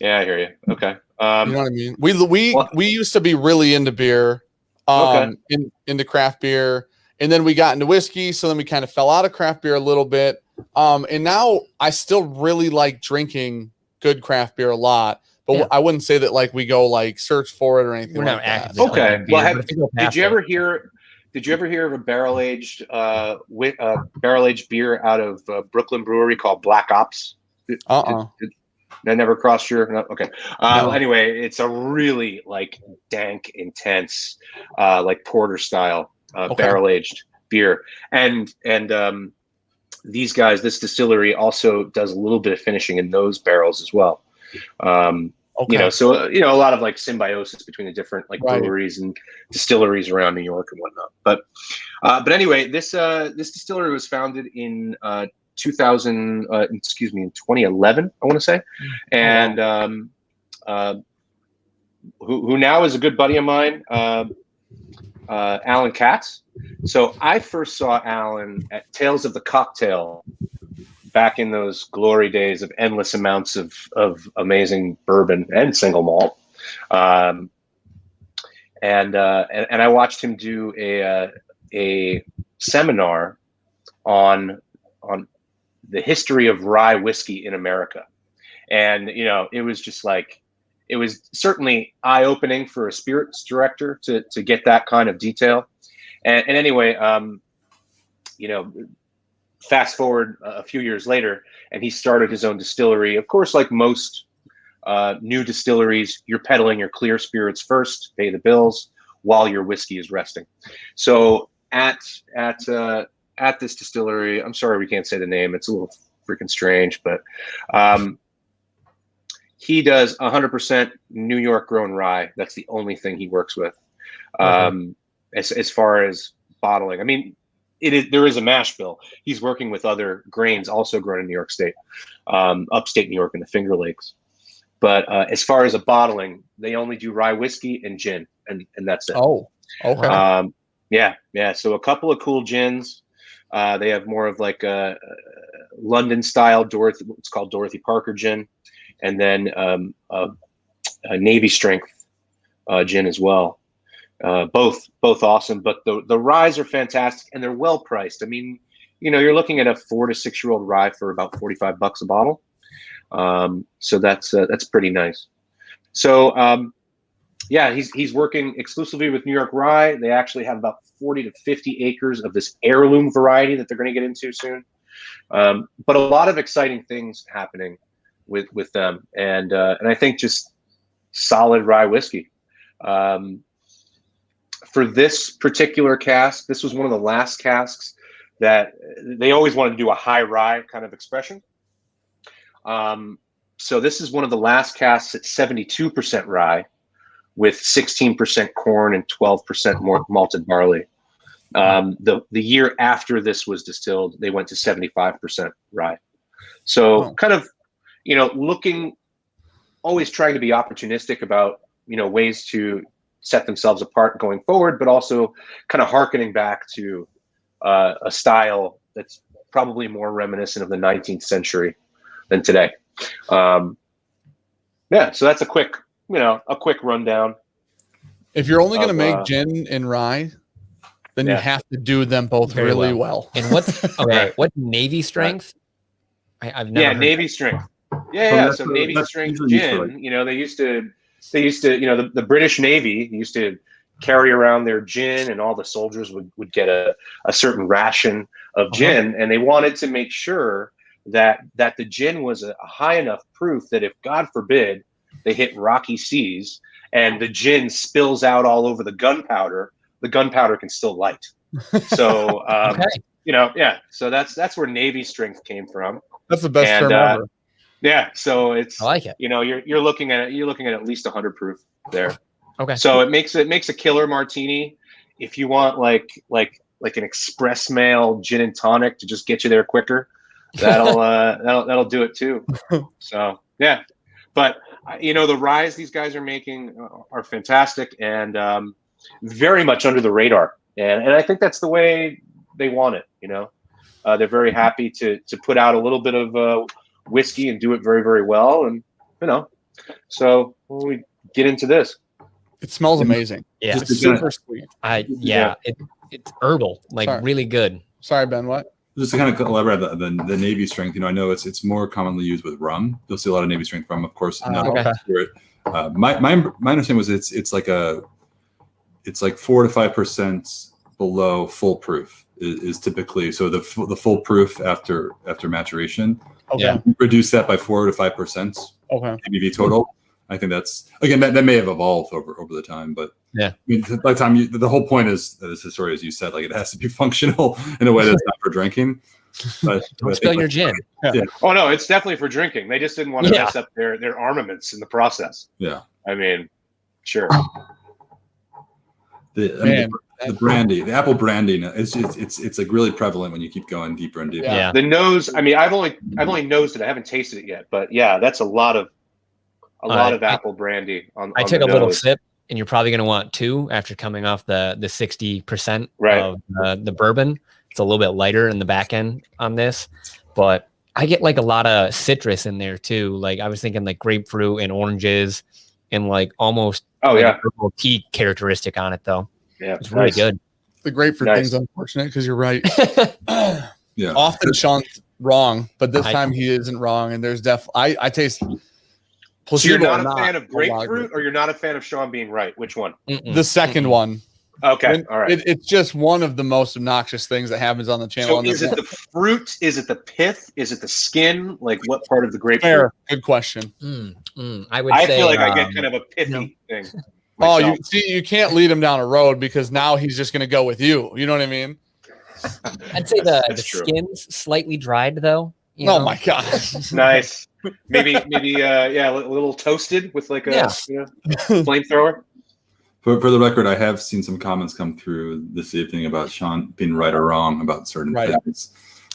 Speaker 2: Yeah, I hear you. Okay,
Speaker 3: you know what I mean. We used to be really into beer, into craft beer, and then we got into whiskey. So then we kind of fell out of craft beer a little bit, and now I still really like drinking good craft beer a lot. But I wouldn't say that we go search for it or anything.
Speaker 4: We're
Speaker 3: like
Speaker 4: not
Speaker 3: that.
Speaker 4: actively.
Speaker 2: Okay. Well, did you ever hear? Did you ever hear of a barrel-aged beer out of Brooklyn Brewery called Black Ops? That never crossed your... No? Okay.
Speaker 3: No.
Speaker 2: Anyway, it's a really dank, intense, porter style barrel-aged beer. And these guys, this distillery also does a little bit of finishing in those barrels as well. So a lot of symbiosis between the different breweries and distilleries around New York and whatnot. But anyway, this distillery was founded in 2011, I want to say, and who now is a good buddy of mine, Alan Katz. So I first saw Alan at Tales of the Cocktail back in those glory days of endless amounts of amazing bourbon and single malt. And I watched him do a seminar on the history of rye whiskey in America. And, it was just it was certainly eye-opening for a spirits director to get that kind of detail. And anyway, fast forward a few years later, and he started his own distillery. Of course, like most new distilleries, you're peddling your clear spirits first, pay the bills while your whiskey is resting. So at this distillery, I'm sorry we can't say the name. It's a little freaking strange, but he does 100% New York grown rye. That's the only thing he works with. As far as bottling. I mean, there is a mash bill. He's working with other grains also grown in New York State, upstate New York and the Finger Lakes. But as far as a bottling, they only do rye whiskey and gin, and that's it.
Speaker 3: Oh, okay.
Speaker 2: Yeah. So a couple of cool gins. They have more of like a London style Dorothy. It's called Dorothy Parker gin, and then a Navy strength gin as well. Both awesome, but the ryes are fantastic and they're well priced. I mean, you're looking at a 4 to 6 year old rye for about $45 a bottle. So that's pretty nice. So he's working exclusively with New York rye. They actually have about 40 to 50 acres of this heirloom variety that they're going to get into soon. But a lot of exciting things happening with them, and I think just solid rye whiskey. For this particular cask, this was one of the last casks that they always wanted to do a high rye kind of expression. So this is one of the last casks at 72% rye with 16% corn and 12% more malted barley. The year after this was distilled, they went to 75% rye. So kind of, looking, always trying to be opportunistic about, ways to set themselves apart going forward, but also kind of hearkening back to a style that's probably more reminiscent of the 19th century than today. So that's a quick rundown.
Speaker 3: If you're only going to make gin and rye, then you have to do them both really well.
Speaker 4: And what's what's Navy strength? I've never heard
Speaker 2: Navy strength. Yeah. So Navy strength gin. They used to, the British Navy used to carry around their gin, and all the soldiers would get a certain ration of gin, and they wanted to make sure that the gin was a high enough proof that if, God forbid, they hit rocky seas and the gin spills out all over the gunpowder can still light. So, so that's where Navy strength came from.
Speaker 3: That's the best term ever.
Speaker 2: Yeah, so it's,
Speaker 4: I like it.
Speaker 2: You're looking at at least 100 proof there.
Speaker 4: Okay.
Speaker 2: So it makes a killer martini. If you want like an express mail gin and tonic to just get you there quicker, that'll do it too. So yeah, but the ryes these guys are making are fantastic and very much under the radar, and I think that's the way they want it. They're very happy to put out a little bit of whiskey and do it very, very well, and so when we get into this,
Speaker 3: it smells amazing.
Speaker 4: Yeah,
Speaker 3: it's super sweet.
Speaker 4: It's herbal, really good.
Speaker 3: Sorry, Ben. What?
Speaker 1: Just to kind of elaborate the Navy strength, I know it's more commonly used with rum. You'll see a lot of Navy strength rum, of course. Spirit. My understanding was it's like 4 to 5% below full proof is typically, so the full proof after maturation.
Speaker 3: Okay.
Speaker 1: Reduce that by 4 to 5%. Okay. ABV total. I think that's, again, that may have evolved over the time, but by the time the whole point is that it's a story, as you said, like it has to be functional in a way that's not for drinking. But
Speaker 4: don't spill your gin.
Speaker 2: Yeah. Oh no, it's definitely for drinking. They just didn't want to mess up their armaments in the process.
Speaker 1: Yeah.
Speaker 2: I mean, sure.
Speaker 1: The brandy, the apple brandy, it's like really prevalent when you keep going deeper and deeper.
Speaker 2: Yeah. The nose, I mean, I've only nosed it. I haven't tasted it yet, but yeah, that's a lot of apple brandy on
Speaker 4: I took
Speaker 2: the
Speaker 4: a little
Speaker 2: nose.
Speaker 4: sip, and you're probably going to want 2 after coming off the 60%
Speaker 2: right.
Speaker 4: of the bourbon. It's a little bit lighter in the back end on this, but I get like a lot of citrus in there too. Like I was thinking like grapefruit and oranges and like almost a purple tea characteristic on it though.
Speaker 2: Yeah,
Speaker 4: it's really good.
Speaker 3: The grapefruit thing's unfortunate because you're right.
Speaker 1: Yeah.
Speaker 3: Often Sean's wrong, but this time he isn't wrong. And there's definitely I taste.
Speaker 2: So you're not a fan of grapefruit, or you're not a fan of Sean being right? Which one?
Speaker 3: The second one.
Speaker 2: Okay, all right.
Speaker 3: It's just one of the most obnoxious things that happens on the channel.
Speaker 2: So is it the fruit? Is it the pith? Is it the skin? Like what part of the grapefruit?
Speaker 3: Fair. Good question.
Speaker 4: I say,
Speaker 2: feel like I get kind of a pithy thing.
Speaker 3: Myself. You can't lead him down a road because now he's just going to go with you. You know what I mean?
Speaker 4: I'd say the skin's slightly dried though.
Speaker 3: Oh my gosh.
Speaker 2: Nice. Maybe a little toasted with like a flamethrower.
Speaker 1: For the record, I have seen some comments come through this evening about Sean being right or wrong about certain things.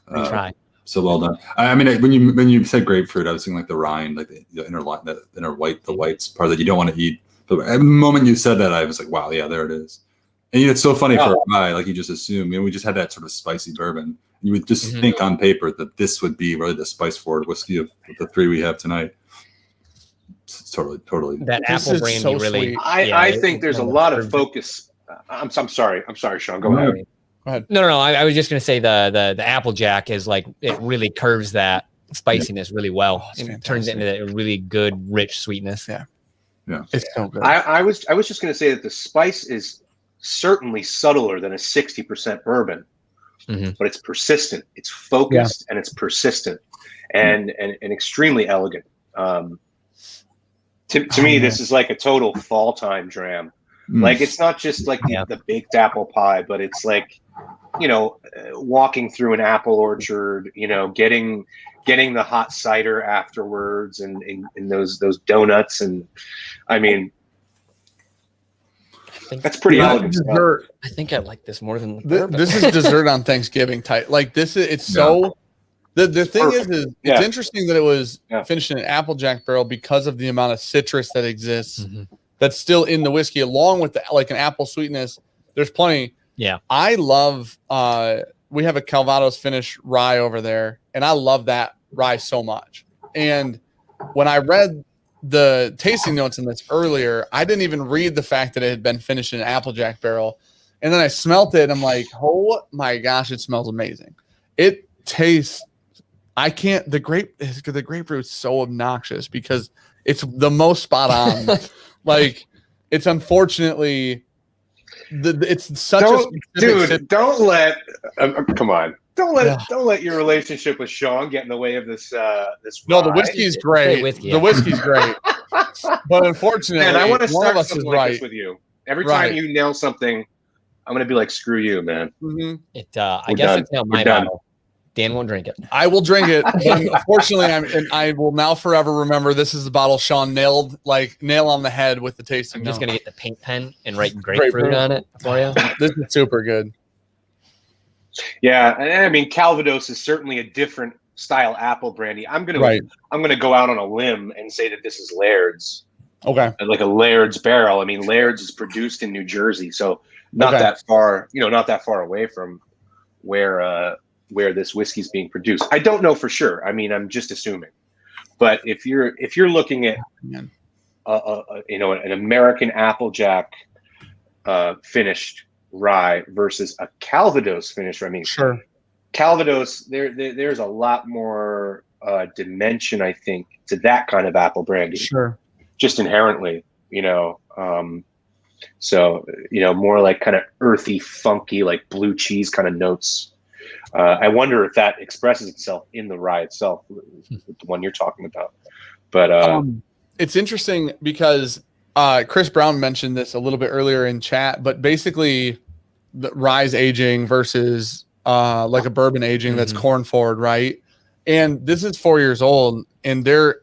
Speaker 4: Try.
Speaker 1: So well done. I mean, when you said grapefruit, I was thinking like the rind, like the inner line, the inner white, the whites part that you don't want to eat. But at the moment you said that, I was like, wow, yeah, there it is. And it's so funny for a rye, like you just assume. We just had that sort of spicy bourbon. You would just think on paper that this would be really the spice forward whiskey of the three we have tonight. It's totally.
Speaker 4: That apple brandy so really.
Speaker 2: I think there's a lot of focus. I'm sorry, Sean. Go ahead.
Speaker 4: Go ahead. No. I was just gonna say the Applejack is like, it really curves that spiciness really well and turns it into a really good rich sweetness.
Speaker 3: Yeah, it's so good.
Speaker 2: I was just gonna say that the spice is certainly subtler than a 60% bourbon, but it's persistent. It's focused and it's persistent and extremely elegant. To me, this is like a total fall time dram. Like, it's not just like the baked apple pie, but it's like, walking through an apple orchard, getting the hot cider afterwards and those donuts. And I mean, that's pretty elegant stuff.
Speaker 4: I think I like this more than the
Speaker 3: this is dessert on Thanksgiving type. Like this is, it's so, the thing is it's interesting that it was finished in an Applejack barrel because of the amount of citrus that exists that's still in the whiskey, along with like an apple sweetness. There's plenty.
Speaker 4: Yeah.
Speaker 3: I love, we have a Calvados finish rye over there, and I love that rye so much. And when I read the tasting notes in this earlier, I didn't even read the fact that it had been finished in an Applejack barrel. And then I smelt it. And I'm like, oh my gosh, it smells amazing. It tastes, the grapefruit's so obnoxious because it's the most spot on. Like, it's unfortunately, it's such
Speaker 2: don't let come on. Don't let your relationship with Sean get in the way of this.
Speaker 3: No, the whiskey is great. The whiskey's great. But unfortunately,
Speaker 2: man, I want to start
Speaker 3: one of us
Speaker 2: something
Speaker 3: is
Speaker 2: like this with you. Every time you nail something, I'm going to be like, screw you, man.
Speaker 4: I guess it's now my bottle. Dan won't drink it.
Speaker 3: I will drink it. But unfortunately, I will now forever remember this is the bottle Sean nailed, like nail on the head with the tasting.
Speaker 4: I'm just going to get the paint pen and write grapefruit on it for you.
Speaker 3: This is super good.
Speaker 2: Yeah, and I mean, Calvados is certainly a different style apple brandy. I'm gonna go out on a limb and say that this is Laird's.
Speaker 3: Okay.
Speaker 2: Like a Laird's barrel. I mean, Laird's is produced in New Jersey, so not that far away from where this whiskey is being produced. I don't know for sure. I mean, I'm just assuming. But if you're looking at an American Applejack finished rye versus a Calvados finished rye, I mean,
Speaker 3: sure,
Speaker 2: Calvados, there's a lot more dimension, I think, to that kind of apple brandy.
Speaker 3: Sure.
Speaker 2: Just inherently, so more like kind of earthy, funky, like blue cheese kind of notes. I wonder if that expresses itself in the rye itself, the one you're talking about. But
Speaker 3: it's interesting because Chris Brown mentioned this a little bit earlier in chat, but basically the rye's aging versus like a bourbon aging that's corn forward, right? And this is 4 years old, and there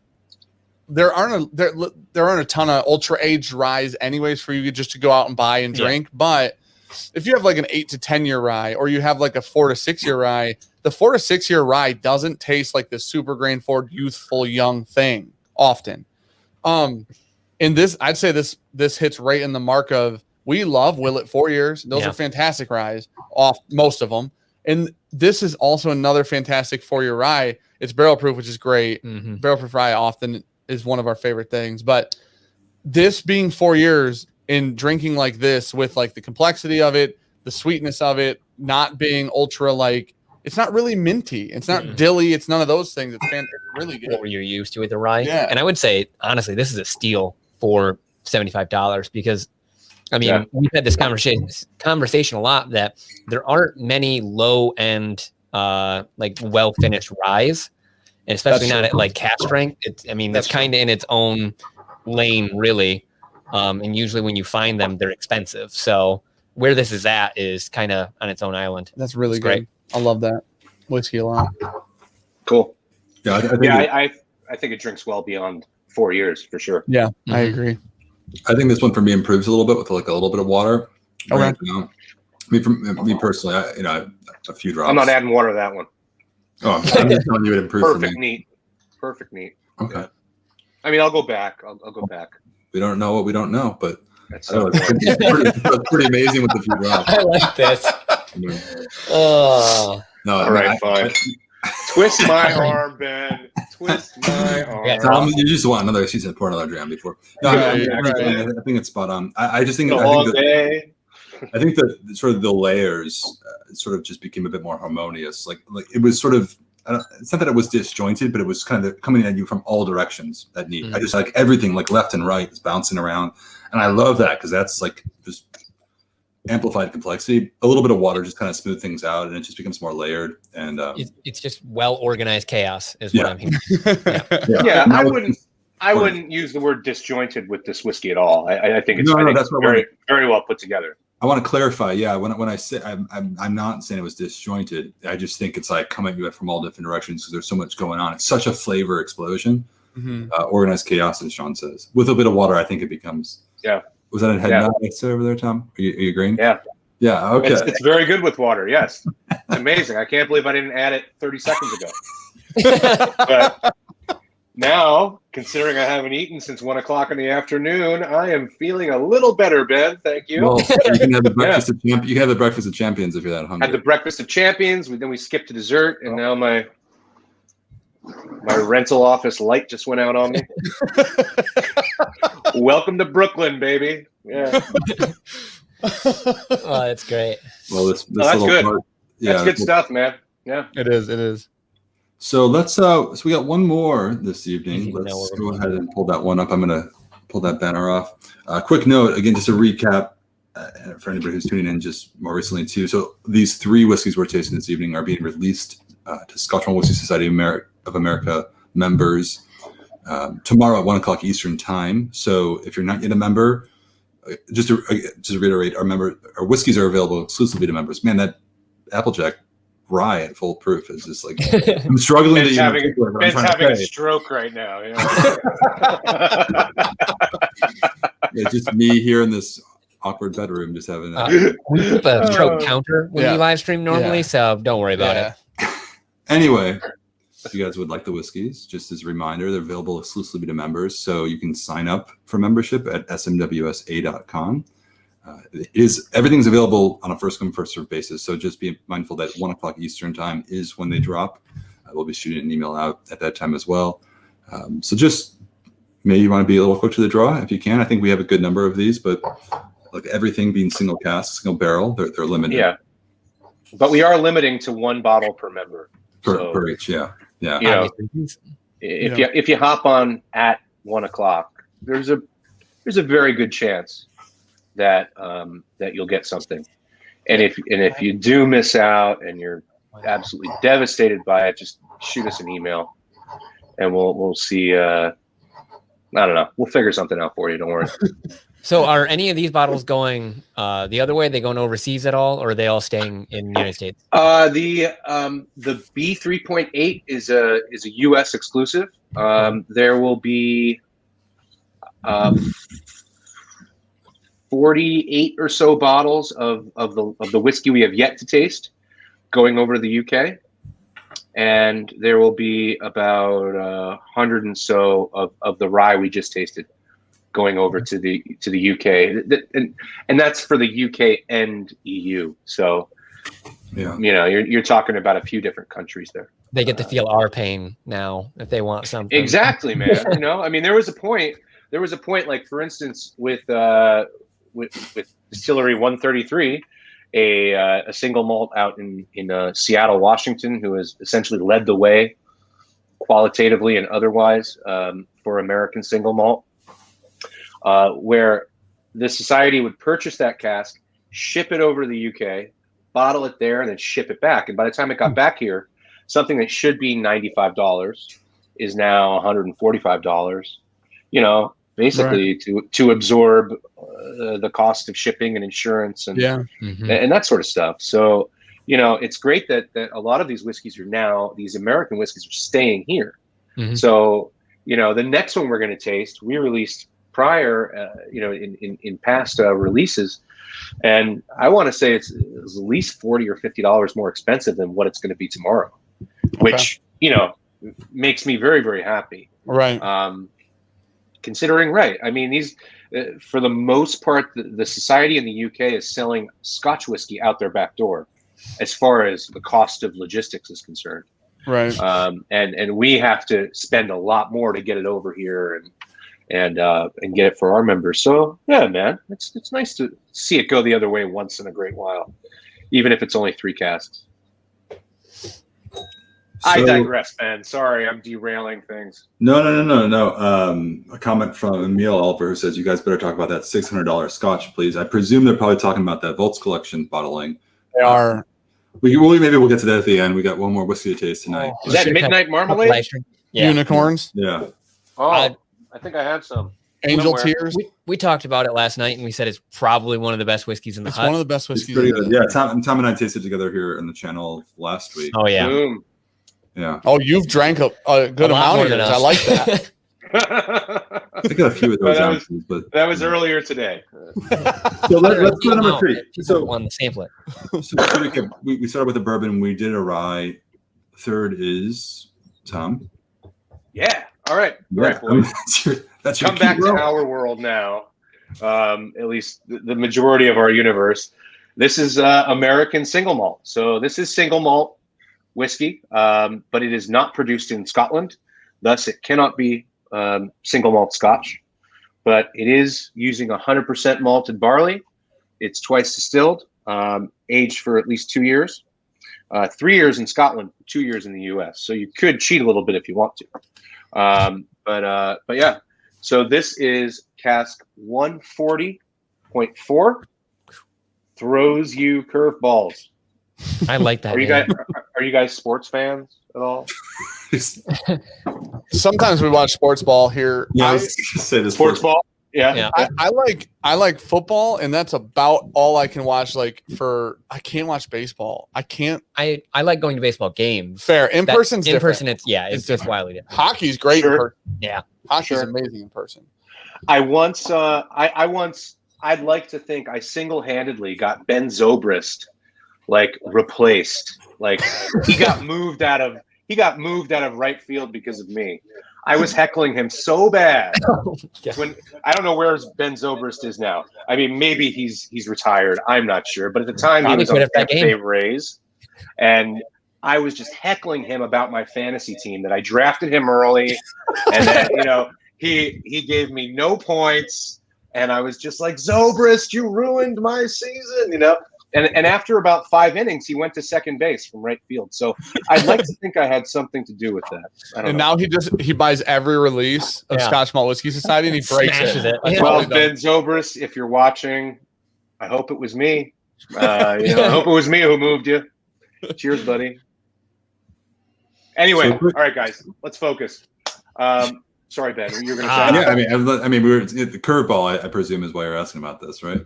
Speaker 3: aren't a ton of ultra aged ryes anyways for you just to go out and buy and drink. But if you have like an 8 to 10 year rye, or you have like a 4 to 6 year rye, the 4 to 6 year rye doesn't taste like the super grain forward, youthful, young thing often. In this, I'd say this hits right in the mark of, we love Willet 4 years. Those are fantastic ryes, off most of them. And this is also another fantastic 4 year rye. It's barrel proof, which is great. Barrel proof rye often is one of our favorite things. But this being 4 years in drinking like this, with like the complexity of it, the sweetness of it, not being ultra, like, it's not really minty. It's not dilly. It's none of those things. It's really good.
Speaker 4: What you're used to with the rye.
Speaker 3: Yeah.
Speaker 4: And I would say, honestly, this is a steal for $75 because, I mean, we've had this conversation a lot that there aren't many low end, like well finished ryes, and especially not at like cask strength. That's kind of in its own lane, really. And usually when you find them, they're expensive. So where this is at is kind of on its own island.
Speaker 3: That's really good.
Speaker 4: Great.
Speaker 3: I love that whiskey a lot.
Speaker 2: Cool.
Speaker 1: Yeah,
Speaker 2: I think it drinks well beyond 4 years for sure.
Speaker 3: Yeah, I agree.
Speaker 1: I think this one for me improves a little bit with like a little bit of water.
Speaker 3: Okay.
Speaker 1: Right now. I mean, for me personally, a few drops.
Speaker 2: I'm not adding water to that one.
Speaker 1: Oh, I'm just telling you it improved
Speaker 2: Perfect
Speaker 1: for me.
Speaker 2: Perfect neat.
Speaker 1: Okay.
Speaker 2: Yeah. I mean, I'll go back. I'll go back.
Speaker 1: We don't know what we don't know, but
Speaker 2: That's
Speaker 1: it's pretty amazing with the few drops.
Speaker 4: I like this. Oh.
Speaker 1: No,
Speaker 2: all right, fine. Twist my arm, Ben. Twist my arm.
Speaker 4: Yeah,
Speaker 1: Tom, you just want another season pour another dram before. No, I think it's spot on. I just think
Speaker 2: day.
Speaker 1: I think that sort of the layers sort of just became a bit more harmonious. Like it was sort of, it's not that it was disjointed, but it was kind of coming at you from all directions. That neat. I just like everything, like left and right, is bouncing around, and I love that because that's like just amplified complexity. A little bit of water just kind of smooth things out, and it just becomes more layered. And
Speaker 4: it's just well organized chaos, is what I'm hearing.
Speaker 2: Yeah, I wouldn't use the word disjointed with this whiskey at all. I think it's
Speaker 1: that's
Speaker 2: very well put together.
Speaker 1: I want to clarify. Yeah, when I say I'm not saying it was disjointed. I just think it's like coming at you from all different directions because there's so much going on. It's such a flavor explosion. Organized chaos, as Sean says. With a bit of water, I think it becomes.
Speaker 2: Yeah.
Speaker 1: Was that a head nod over there, Tom? Are you agreeing?
Speaker 2: Yeah.
Speaker 1: Yeah. Okay.
Speaker 2: It's very good with water. Yes. It's amazing. I can't believe I didn't add it 30 seconds ago. But now, considering I haven't eaten since 1 o'clock in the afternoon, I am feeling a little better, Ben. Thank you.
Speaker 1: Well, you can have the breakfast of you can have the breakfast of champions if you're that hungry.
Speaker 2: Had the breakfast of champions. Then we skipped to dessert, and now my rental office light just went out on me. Welcome to Brooklyn, baby. Yeah.
Speaker 4: Oh, that's great.
Speaker 1: Well, this
Speaker 2: that's good.
Speaker 1: Part,
Speaker 2: that's good stuff, man. Yeah,
Speaker 3: it is.
Speaker 1: So let's so we got one more this evening. Let's go ahead and pull that one up. I'm gonna pull that banner off. Quick note again, just a recap for anybody who's tuning in just more recently too. So these 3 whiskeys we're tasting this evening are being released to Scotch Malt Whisky Society of America members tomorrow at 1 o'clock Eastern time. So if you're not yet a member, just to reiterate, our whiskeys are available exclusively to members. Man, that Applejack rye at full proof is just like I'm struggling.
Speaker 2: Ben's having a stroke right now.
Speaker 1: Yeah, just me here in this awkward bedroom, just having that.
Speaker 4: We keep a stroke counter when we live stream normally, so don't worry about it.
Speaker 1: Anyway, if you guys would like the whiskeys, just as a reminder, they're available exclusively to members, so you can sign up for membership at smwsa.com. Everything's available on a first come first serve basis, so just be mindful that 1 o'clock Eastern time is when they drop. We'll be shooting an email out at that time as well. So just maybe you want to be a little quick to the draw if you can. I think we have a good number of these, but like everything being single cask, single barrel, they're limited.
Speaker 2: Yeah, but we are limiting to 1 bottle per member
Speaker 1: per each. Yeah.
Speaker 2: You know, if you hop on at 1 o'clock, there's a very good chance that you'll get something, and if you do miss out and you're absolutely devastated by it, just shoot us an email, and we'll see. I don't know. We'll figure something out for you. Don't worry.
Speaker 4: So, are any of these bottles going the other way? Are they going overseas at all, or are they all staying in the United States?
Speaker 2: The B 3.8 is a U.S. exclusive. There will be 48 or so bottles of the whiskey we have yet to taste going over to the UK, and there will be about 100 and so of the rye we just tasted going over to the UK, and that's for the UK and EU. So, you're talking about a few different countries there.
Speaker 4: They get to feel our pain now if they want something.
Speaker 2: Exactly, man. I mean, there was a point, like for instance, with Distillery 133, a single malt out in Seattle, Washington, who has essentially led the way qualitatively and otherwise for American single malt, where the society would purchase that cask, ship it over to the UK, bottle it there, and then ship it back. And by the time it got back here, something that should be $95 is now $145. Basically to absorb the cost of shipping and insurance and and that sort of stuff. So, it's great that a lot of these whiskeys these American whiskeys are staying here. So, the next one we're going to taste, we released prior, in past releases, and I want to say it's at least $40 or $50 more expensive than what it's going to be tomorrow, which makes me very, very happy.
Speaker 3: Right.
Speaker 2: Considering, right? I mean, these for the most part, the society in the UK is selling Scotch whiskey out their back door, as far as the cost of logistics is concerned.
Speaker 3: Right.
Speaker 2: And we have to spend a lot more to get it over here and get it for our members. So yeah, man, it's nice to see it go the other way once in a great while, even if it's only 3 casks. I digress, man. Sorry, I'm derailing things.
Speaker 1: No. A comment from Emil Oliver, who says, "You guys better talk about that $600 Scotch, please." I presume they're probably talking about that Volts Collection bottling.
Speaker 3: They are.
Speaker 1: Maybe we'll get to that at the end. We got one more whiskey to taste tonight.
Speaker 2: Is that Midnight Marmalade?
Speaker 3: Yeah. Unicorns.
Speaker 1: Yeah.
Speaker 2: Oh, I think I have some.
Speaker 3: Angel
Speaker 2: somewhere.
Speaker 3: Tears.
Speaker 4: We talked about it last night, and we said it's probably one of the best whiskeys in the hut.
Speaker 3: One of the best
Speaker 1: It's
Speaker 3: whiskeys.
Speaker 1: pretty good. Yeah, Tom and I tasted together here on the channel last week.
Speaker 4: Oh yeah.
Speaker 2: Boom.
Speaker 1: Yeah.
Speaker 3: Oh, you've drank a good amount of yours. I like that.
Speaker 1: I got a few of those ounces, but
Speaker 2: that was earlier today.
Speaker 1: So let's go to number 3.
Speaker 4: So on the samplet.
Speaker 1: So we started with the bourbon. We did a rye. Third is Tom.
Speaker 2: Yeah. All right.
Speaker 1: Yeah.
Speaker 2: All right, boys.
Speaker 1: That's your
Speaker 2: Come back
Speaker 1: role.
Speaker 2: to our world now. At least the majority of our universe. This is American single malt. So this is single malt whiskey, but it is not produced in Scotland. Thus, it cannot be single malt Scotch. But it is using 100% malted barley. It's twice distilled, aged for at least 2 years. 3 years in Scotland, 2 years in the US. So you could cheat a little bit if you want to. But yeah. So this is cask 140.4. Throws you curveballs.
Speaker 4: I like that.
Speaker 2: Are you guys sports fans at all?
Speaker 3: Sometimes we watch sports ball here.
Speaker 1: Yeah, I was gonna say this
Speaker 2: Sports ball? Yeah.
Speaker 3: I like football, and that's about all I can watch. I can't watch baseball. I can't.
Speaker 4: I like going to baseball games.
Speaker 3: Fair. In person,
Speaker 4: it's just wildly different.
Speaker 3: Hockey's great.
Speaker 2: Sure.
Speaker 4: Yeah.
Speaker 3: Hockey's amazing in person.
Speaker 2: I'd like to think I single-handedly got Ben Zobrist replaced. He got moved out of right field because of me. I was heckling him so bad. When I don't know where Ben Zobrist is now. I mean, maybe he's retired. I'm not sure. But at the time, he was on the Tampa Bay Rays, and I was just heckling him about my fantasy team that I drafted him early, and then he gave me no points, and I was just like, Zobrist, you ruined my season, And after about 5 innings, he went to second base from right field. So I'd like to think I had something to do with that.
Speaker 3: And now he buys every release of Scotch Malt Whisky Society and he breaks it.
Speaker 2: Well, Ben Zobrist, if you're watching, I hope it was me. I hope it was me who moved you. Cheers, buddy. Anyway, all right, guys, let's focus. Sorry, Ben, you're going to say.
Speaker 1: Yeah, I mean, we were the curveball. I presume is why you're asking about this, right?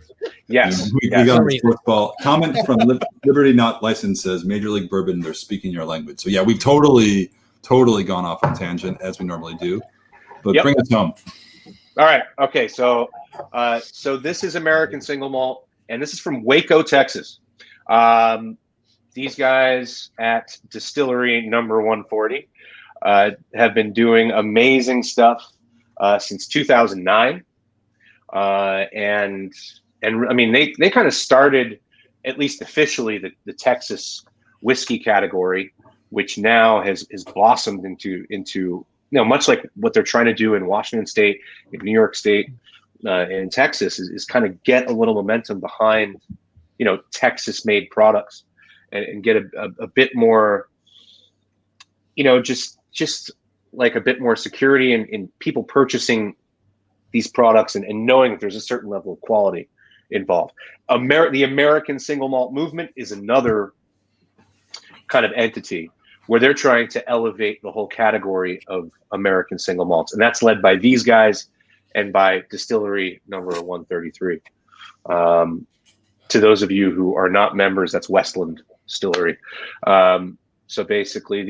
Speaker 2: Yes.
Speaker 1: We got on the sports ball. Comment from Liberty Not Licensed says Major League Bourbon. They're speaking your language. So yeah, we've totally gone off on tangent as we normally do. But bring us home.
Speaker 2: All right. Okay. So this is American single malt, and this is from Waco, Texas. These guys at Distillery Number 140. Have been doing amazing stuff since 2009, and I mean they kind of started, at least officially, the Texas whiskey category, which now has blossomed into much like what they're trying to do in Washington State, in New York State, and Texas is kind of get a little momentum behind Texas-made products and get a bit more just like a bit more security in people purchasing these products and knowing that there's a certain level of quality involved. The American single malt movement is another kind of entity where they're trying to elevate the whole category of American single malts. And that's led by these guys and by Distillery Number 133. To those of you who are not members, that's Westland Distillery. So basically,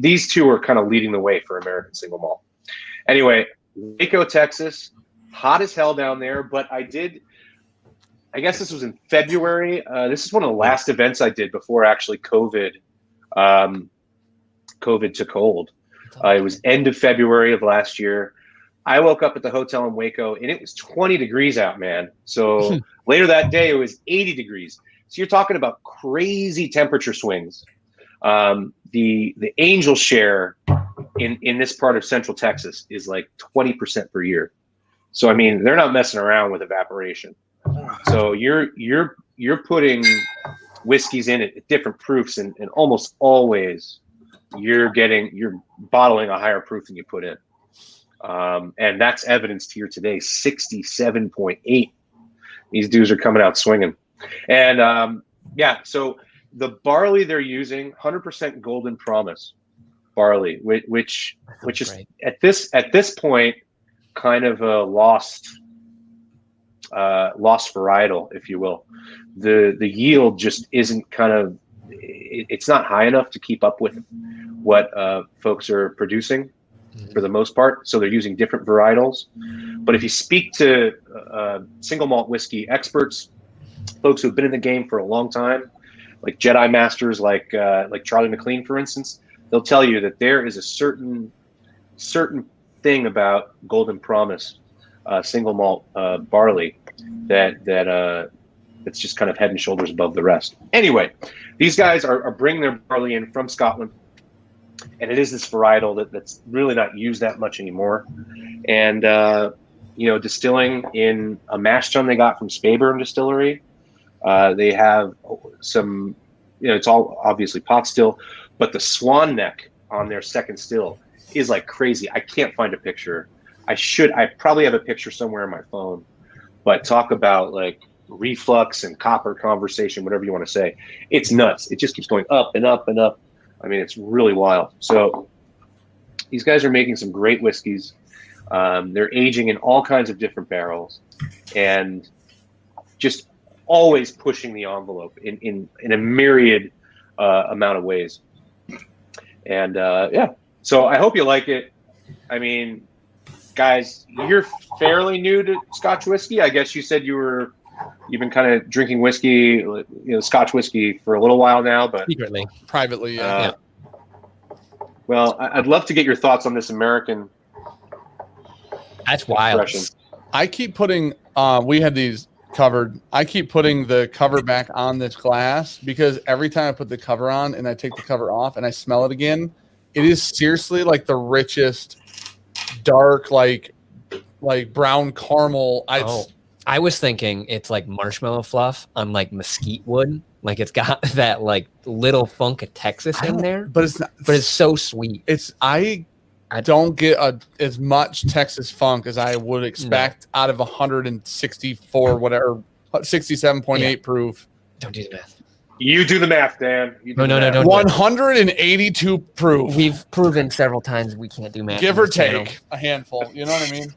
Speaker 2: these two are kind of leading the way for American single malt. Anyway, Waco, Texas, hot as hell down there, but I guess this was in February. This is one of the last events I did before actually COVID took hold. It was end of February of last year. I woke up at the hotel in Waco and it was 20 degrees out, man. So later that day, it was 80 degrees. So you're talking about crazy temperature swings. The angel share in this part of Central Texas is like 20% per year. So, I mean, they're not messing around with evaporation. So you're putting whiskeys in at different proofs, and almost always you're bottling a higher proof than you put in. And that's evidenced here today, 67.8. These dudes are coming out swinging. And so the barley they're using, 100% Golden Promise barley, which is at this point kind of a lost varietal, if you will. The yield just isn't it's not high enough to keep up with what folks are producing for the most part. So they're using different varietals. But if you speak to single malt whiskey experts, folks who've been in the game for a long time, like Jedi Masters, like Charlie McLean, for instance, they'll tell you that there is a certain thing about Golden Promise single malt barley that's just kind of head and shoulders above the rest. Anyway, these guys are bringing their barley in from Scotland, and it is this varietal that's really not used that much anymore. And distilling in a mash tun they got from Speyburn Distillery. They have some, it's all obviously pot still, but the swan neck on their second still is like crazy. I can't find a picture. I probably have a picture somewhere in my phone, but talk about like reflux and copper conversation, whatever you want to say. It's nuts. It just keeps going up and up and up. I mean, it's really wild. So these guys are making some great whiskeys. They're aging in all kinds of different barrels and just always pushing the envelope in a myriad amount of ways. And so I hope you like it. I mean, guys, you're fairly new to Scotch whiskey. I guess you said you've been kind of drinking whiskey, Scotch whiskey for a little while now, but
Speaker 4: secretly,
Speaker 3: privately. Yeah.
Speaker 2: Well, I'd love to get your thoughts on this American.
Speaker 4: That's wild.
Speaker 3: I keep putting, we had these covered. I keep putting the cover back on this glass because every time I put the cover on and I take the cover off and I smell it again, it is seriously like the richest, dark, like brown caramel.
Speaker 4: I was thinking it's like marshmallow fluff on like mesquite wood. Like it's got that like little funk of Texas in there,
Speaker 3: but it's not.
Speaker 4: But it's so sweet.
Speaker 3: I don't get as much Texas funk as I would expect out of 164 whatever 67.8 proof.
Speaker 4: Don't do the math.
Speaker 2: You do the math, Dan.
Speaker 4: No.
Speaker 3: 182 proof.
Speaker 4: We've proven several times we can't do math.
Speaker 3: Give or take a handful. You know what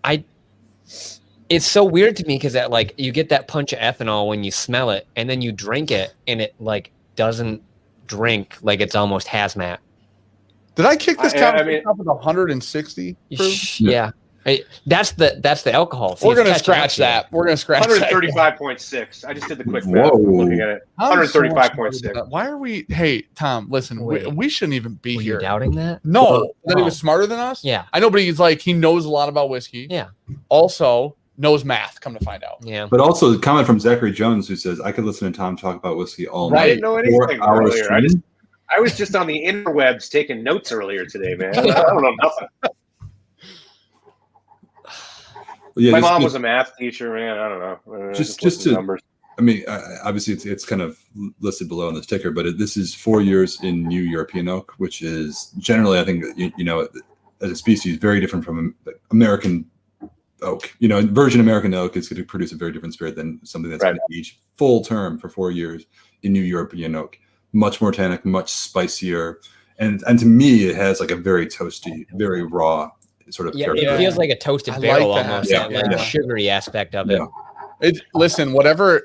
Speaker 3: I mean?
Speaker 4: It's so weird to me because that like you get that punch of ethanol when you smell it, and then you drink it, and it like doesn't drink, like it's almost hazmat.
Speaker 3: Did I kick this up with 160 proof?
Speaker 4: Yeah. That's the alcohol.
Speaker 3: We're gonna scratch that. We're gonna scratch
Speaker 2: 135.6. I just did the quick math. Looking at it, 135.6.
Speaker 3: Why are we? Hey, Tom, listen. We shouldn't even be here.
Speaker 4: You doubting that?
Speaker 3: No, that he was smarter than us.
Speaker 4: Yeah,
Speaker 3: I know, but he's like he knows a lot about whiskey.
Speaker 4: Yeah.
Speaker 3: Also knows math. Come to find out.
Speaker 4: Yeah.
Speaker 1: But also a comment from Zachary Jones who says, "I could listen to Tom talk about whiskey all night."
Speaker 2: I didn't know anything earlier. I was just on the interwebs taking notes earlier today, man. I don't know nothing.
Speaker 1: Yeah,
Speaker 2: my mom was a math teacher, man. I don't know.
Speaker 1: Just to numbers. I mean, obviously it's kind of listed below on the ticker, but this is 4 years in New European oak, which is generally, I think, as a species, very different from American oak. Virgin American oak is going to produce a very different spirit than something that's going to age full term for 4 years in New European oak. Much more tannic, much spicier, and to me, it has like a very toasty, very raw sort of.
Speaker 4: Yeah, it feels like a toasted barrel almost. That sugary aspect of it.
Speaker 3: Listen, whether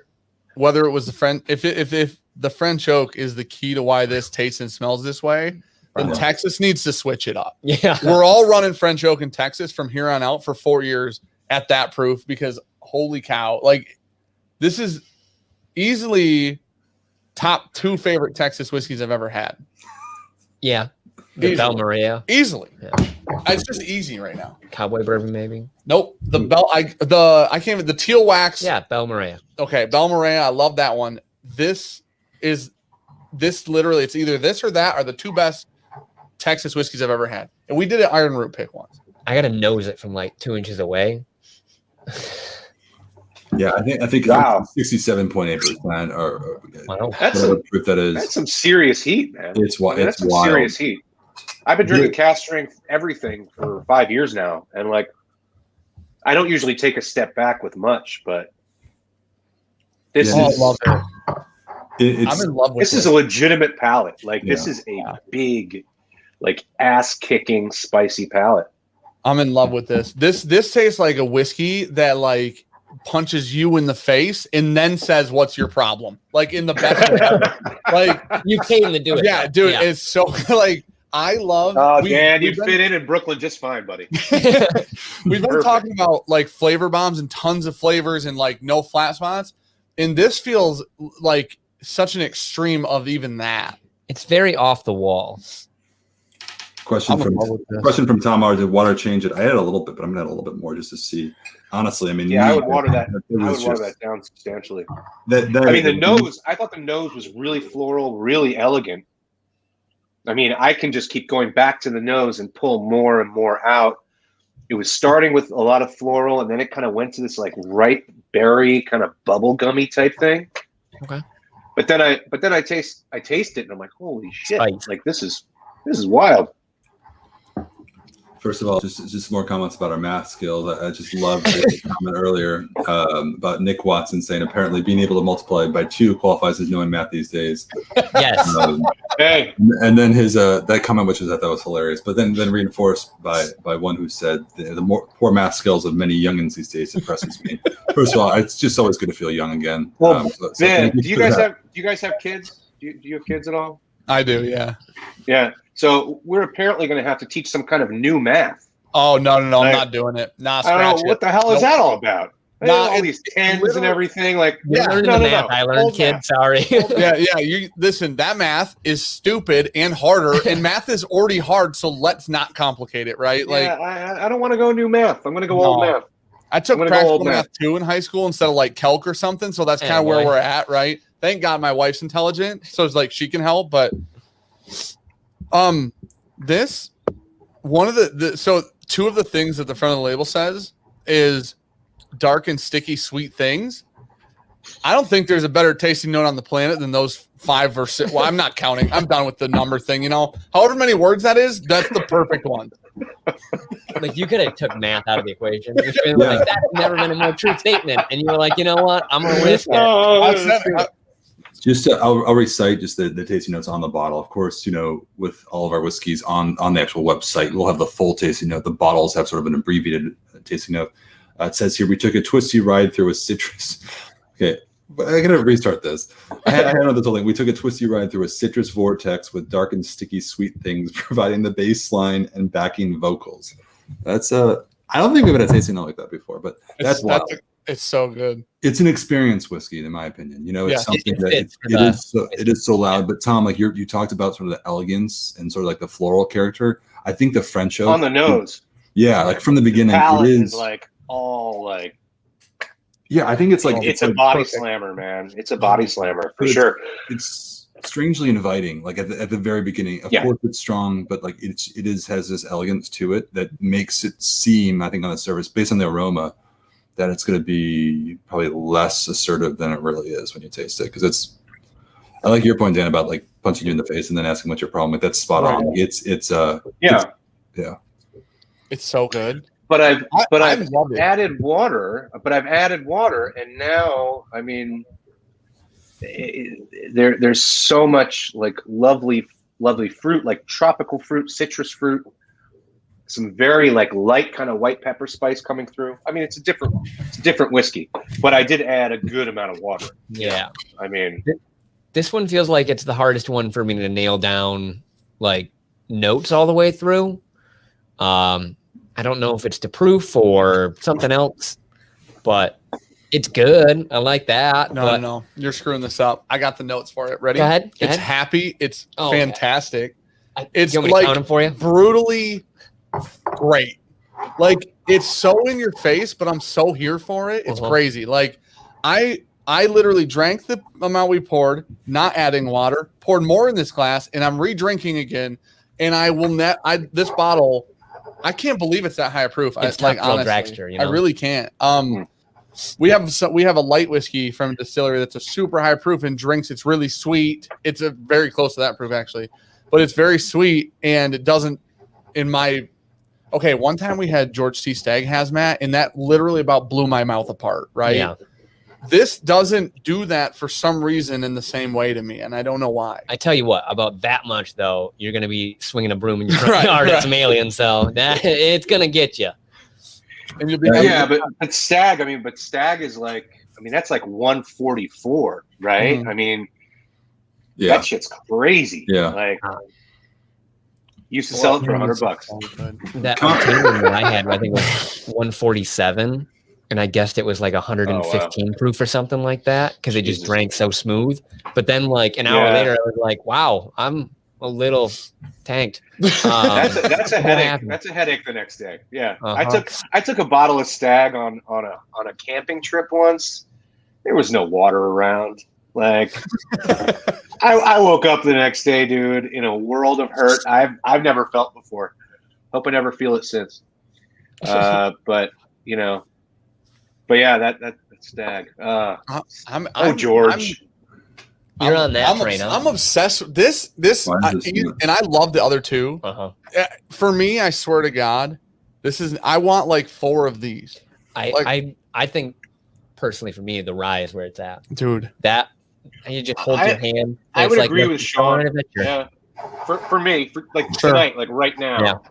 Speaker 3: it was the French, if the French oak is the key to why this tastes and smells this way, then Texas needs to switch it up.
Speaker 4: Yeah.
Speaker 3: We're all running French oak in Texas from here on out for 4 years at that proof because holy cow, like this is easily top 2 favorite Texas whiskeys I've ever had.
Speaker 4: Yeah. The Bell Maria.
Speaker 3: Easily.
Speaker 4: Yeah.
Speaker 3: It's just easy right now.
Speaker 4: Cowboy bourbon, maybe.
Speaker 3: Nope. The teal wax.
Speaker 4: Yeah, Bell Maria.
Speaker 3: Okay, Bell Maria. I love that one. This literally, it's either this or that are the 2 best Texas whiskeys I've ever had. And we did an Iron Root pick once.
Speaker 4: I gotta nose it from like 2 inches away.
Speaker 1: Yeah, I think
Speaker 2: wow,
Speaker 1: 67.8%. Or
Speaker 4: wow.
Speaker 2: That's some serious heat, man.
Speaker 1: It's wild.
Speaker 2: That's some serious heat. I've been drinking cask strength everything for 5 years now, and like, I don't usually take a step back with much, but this
Speaker 3: I
Speaker 2: is.
Speaker 3: love it.
Speaker 1: I'm
Speaker 3: in love with
Speaker 2: this. Is a legitimate palate. Like this is a big, like ass kicking spicy palate.
Speaker 3: I'm in love with this. This tastes like a whiskey that like punches you in the face and then says, "What's your problem?" Like in the best way ever. Like
Speaker 4: you came to do it.
Speaker 3: Yeah, dude. Yeah. It's so like I love.
Speaker 2: Oh, Dan, you'd fit in Brooklyn just fine, buddy.
Speaker 3: We've been talking about like flavor bombs and tons of flavors and like no flat spots, and this feels like such an extreme of even that.
Speaker 4: It's very off the wall.
Speaker 1: Question from Tom R. Did water change it? I added a little bit, but I'm gonna add a little bit more just to see. Honestly, I mean,
Speaker 2: I would water that. Water that down substantially. I mean, the nose. I thought the nose was really floral, really elegant. I mean, I can just keep going back to the nose and pull more and more out. It was starting with a lot of floral, and then it kind of went to this like ripe berry kind of bubblegummy type thing.
Speaker 4: Okay.
Speaker 2: But then I taste it, and I'm like, holy shit!
Speaker 4: Spice.
Speaker 2: Like this is wild.
Speaker 1: First of all, just more comments about our math skills. I just loved the comment earlier about Nick Watson saying apparently being able to multiply by 2 qualifies as knowing math these days.
Speaker 4: Yes.
Speaker 2: Hey.
Speaker 1: And then his that comment, which I thought was hilarious, but then reinforced by one who said the more poor math skills of many youngins these days impresses me. First of all, it's just always good to feel young again.
Speaker 2: Well, man, do you guys have kids? Do you have kids at all?
Speaker 3: I do, yeah.
Speaker 2: Yeah. So we're apparently going to have to teach some kind of new math.
Speaker 3: Oh no! I'm not doing it. Nah,
Speaker 2: I don't know what the hell is that all about. All these tens and everything. Like,
Speaker 4: learning the math I learned, kid. Math. Sorry.
Speaker 3: yeah. You listen. That math is stupid and harder, and math is already hard. So let's not complicate it, right? Like,
Speaker 2: I don't want to go new math. I'm going to go old math.
Speaker 3: I took practical math too in high school instead of like calc or something. So that's kind of where we're at, right? Thank God my wife's intelligent, so it's like she can help. But this one of so 2 of the things that the front of the label says is dark and sticky sweet things. I don't think there's a better tasting note on the planet than those 5 or 6. Well, I'm not counting. I'm done with the number thing. You know, however many words that is, that's the perfect one.
Speaker 4: Like you could have took math out of the equation. Like that had never been a more true statement, and you were like, you know what? I'm gonna risk it.
Speaker 1: I'll recite just the tasting notes on the bottle. Of course, you know, with all of our whiskeys on the actual website, we'll have the full tasting note. The bottles have sort of an abbreviated tasting note. It says here, we took a twisty ride through a citrus. Okay, but I gotta restart this. I had this whole thing. We took a twisty ride through a citrus vortex with dark and sticky sweet things, providing the bass line and backing vocals. That's I don't think we've had a tasting note like that before, but that's wild.
Speaker 3: It's so good.
Speaker 1: It's an experience whiskey, in my opinion. You know, it's something it is so loud. But Tom, like you talked about sort of the elegance and sort of like the floral character. I think the French oak
Speaker 2: on the nose.
Speaker 1: Yeah, like from the beginning,
Speaker 2: it is like all like.
Speaker 1: Yeah, I think it's like
Speaker 2: it's a body slammer, man. It's a body slammer for sure.
Speaker 1: It's strangely inviting. Like at the very beginning, of course, it's strong, but like it has this elegance to it that makes it seem, I think, on the surface, based on the aroma, that it's going to be probably less assertive than it really is when you taste it. Because I like your point, Dan, about like punching you in the face and then asking what's your problem. Like that's spot on. It's
Speaker 3: so good.
Speaker 2: But I've added water. And now, I mean, there's so much like lovely fruit, like tropical fruit, citrus fruit. Some very like light kind of white pepper spice coming through. I mean, it's a different whiskey, but I did add a good amount of water.
Speaker 4: Yeah.
Speaker 2: I mean,
Speaker 4: this one feels like it's the hardest one for me to nail down, like notes all the way through. I don't know if it's the proof or something else, but it's good. I like that.
Speaker 3: No. You're screwing this up. I got the notes for it. Ready?
Speaker 4: Go ahead.
Speaker 3: It's happy. It's fantastic. It's
Speaker 4: you want me to count them for you?
Speaker 3: Brutally great. Like, it's so in your face, but I'm so here for it. It's crazy. Like, I literally drank the amount we poured, not adding water, poured more in this glass, and I'm re-drinking again. And I will this bottle, I can't believe it's that high a proof.
Speaker 4: It's
Speaker 3: like,
Speaker 4: honestly,
Speaker 3: dragster,
Speaker 4: you know?
Speaker 3: I really can't. We have a light whiskey from a distillery that's a super high proof and drinks. It's really sweet. It's a very close to that proof actually, but it's very sweet and it doesn't. One time we had George C. Stagg hazmat and that literally about blew my mouth apart. Right.
Speaker 4: Yeah.
Speaker 3: This doesn't do that for some reason in the same way to me, and I don't know why.
Speaker 4: I tell you what, about that much though, you're going to be swinging a broom in your front yard at some alien, so it's going to get you.
Speaker 3: And you'll be
Speaker 2: but Stag, Stag is like, that's like 144, right?
Speaker 3: Mm-hmm.
Speaker 2: That shit's crazy.
Speaker 1: Yeah.
Speaker 2: Like, used to sell it for $100.
Speaker 4: That container that I had, I think, was 147. And I guessed it was like 115 proof or something like that because it just drank so smooth. But then like an hour later, I was like, wow, I'm a little tanked.
Speaker 2: That's a headache. That's a headache the next day. Yeah. I took a bottle of Stag on a camping trip once. There was no water around. Like I woke up the next day, dude, in a world of hurt I've never felt before. Hope I never feel it since. But yeah, that Stag. George.
Speaker 4: You're on that train.
Speaker 3: I'm obsessed with this. And I love the other two. For me, I swear to God, I want like 4 of these.
Speaker 4: I think personally for me, the rye is where it's at.
Speaker 3: Dude.
Speaker 4: That you just hold your hand.
Speaker 2: I would agree with Sean. Yeah. For me, tonight, like right now,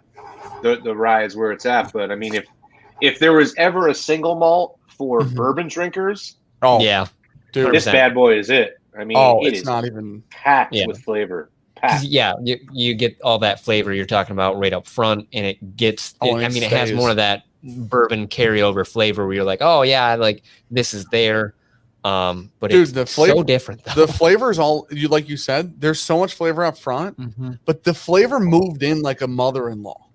Speaker 2: the rye is where it's at. But if there was ever a single malt for bourbon drinkers,
Speaker 3: dude,
Speaker 2: this bad boy is it.
Speaker 3: It's not even
Speaker 2: packed with flavor. Packed.
Speaker 4: Yeah, you get all that flavor you're talking about right up front, and it gets. It has more of that bourbon carryover flavor where you're like, oh yeah, like this is there. But dude, the flavor so different. Though.
Speaker 3: The flavor is all like you said. There's so much flavor up front, but the flavor moved in like a mother-in-law.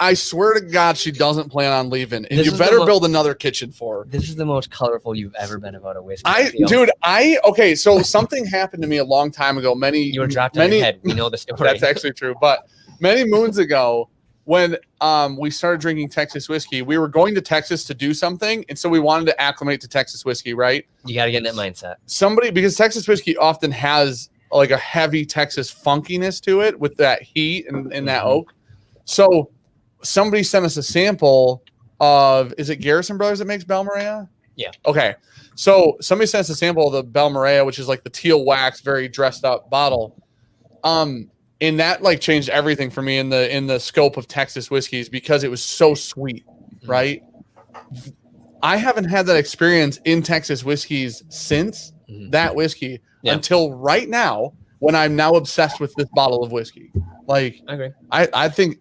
Speaker 3: I swear to God, she doesn't plan on leaving. And you better build another kitchen for her.
Speaker 4: This is the most colorful you've ever been about a whiskey.
Speaker 3: So something happened to me a long time ago.
Speaker 4: You were dropped on your head. We know the story.
Speaker 3: That's actually true. But many moons ago, when we started drinking Texas whiskey, we were going to Texas to do something. And so we wanted to acclimate to Texas whiskey, right?
Speaker 4: You got to get in that mindset.
Speaker 3: Because Texas whiskey often has like a heavy Texas funkiness to it with that heat and that oak. So somebody sent us a sample of, is it Garrison Brothers that makes Belmaria?
Speaker 4: Yeah.
Speaker 3: Okay. So somebody sent us a sample of the Belmaria, which is like the teal wax, very dressed up bottle. And that like changed everything for me in the scope of Texas whiskeys because it was so sweet, right? I haven't had that experience in Texas whiskeys since that whiskey until right now when I'm now obsessed with this bottle of whiskey. Like,
Speaker 4: I agree.
Speaker 3: I think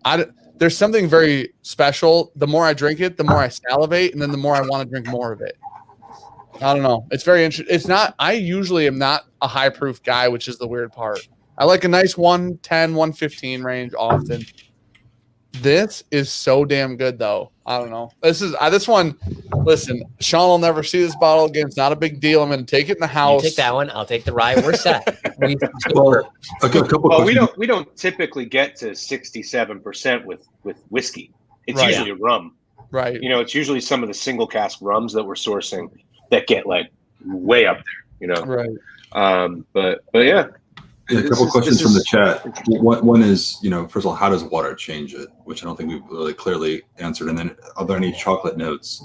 Speaker 3: there's something very special. The more I drink it, the more I salivate, and then the more I want to drink more of it. I don't know. It's very interesting. It's not. I usually am not a high proof guy, which is the weird part. I like a nice 110, 115 range often. This is so damn good, though. I don't know. This one. Listen, Sean will never see this bottle again. It's not a big deal. I'm going to take it in the house.
Speaker 4: You take that one. I'll take the rye. We're set.
Speaker 2: We don't typically get to 67% with whiskey. It's usually rum,
Speaker 3: right?
Speaker 2: It's usually some of the single cask rums that we're sourcing that get like way up there.
Speaker 3: Right.
Speaker 2: But yeah.
Speaker 1: A couple questions from the chat. One is, first of all, how does water change it? Which I don't think we've really clearly answered. And then, are there any chocolate notes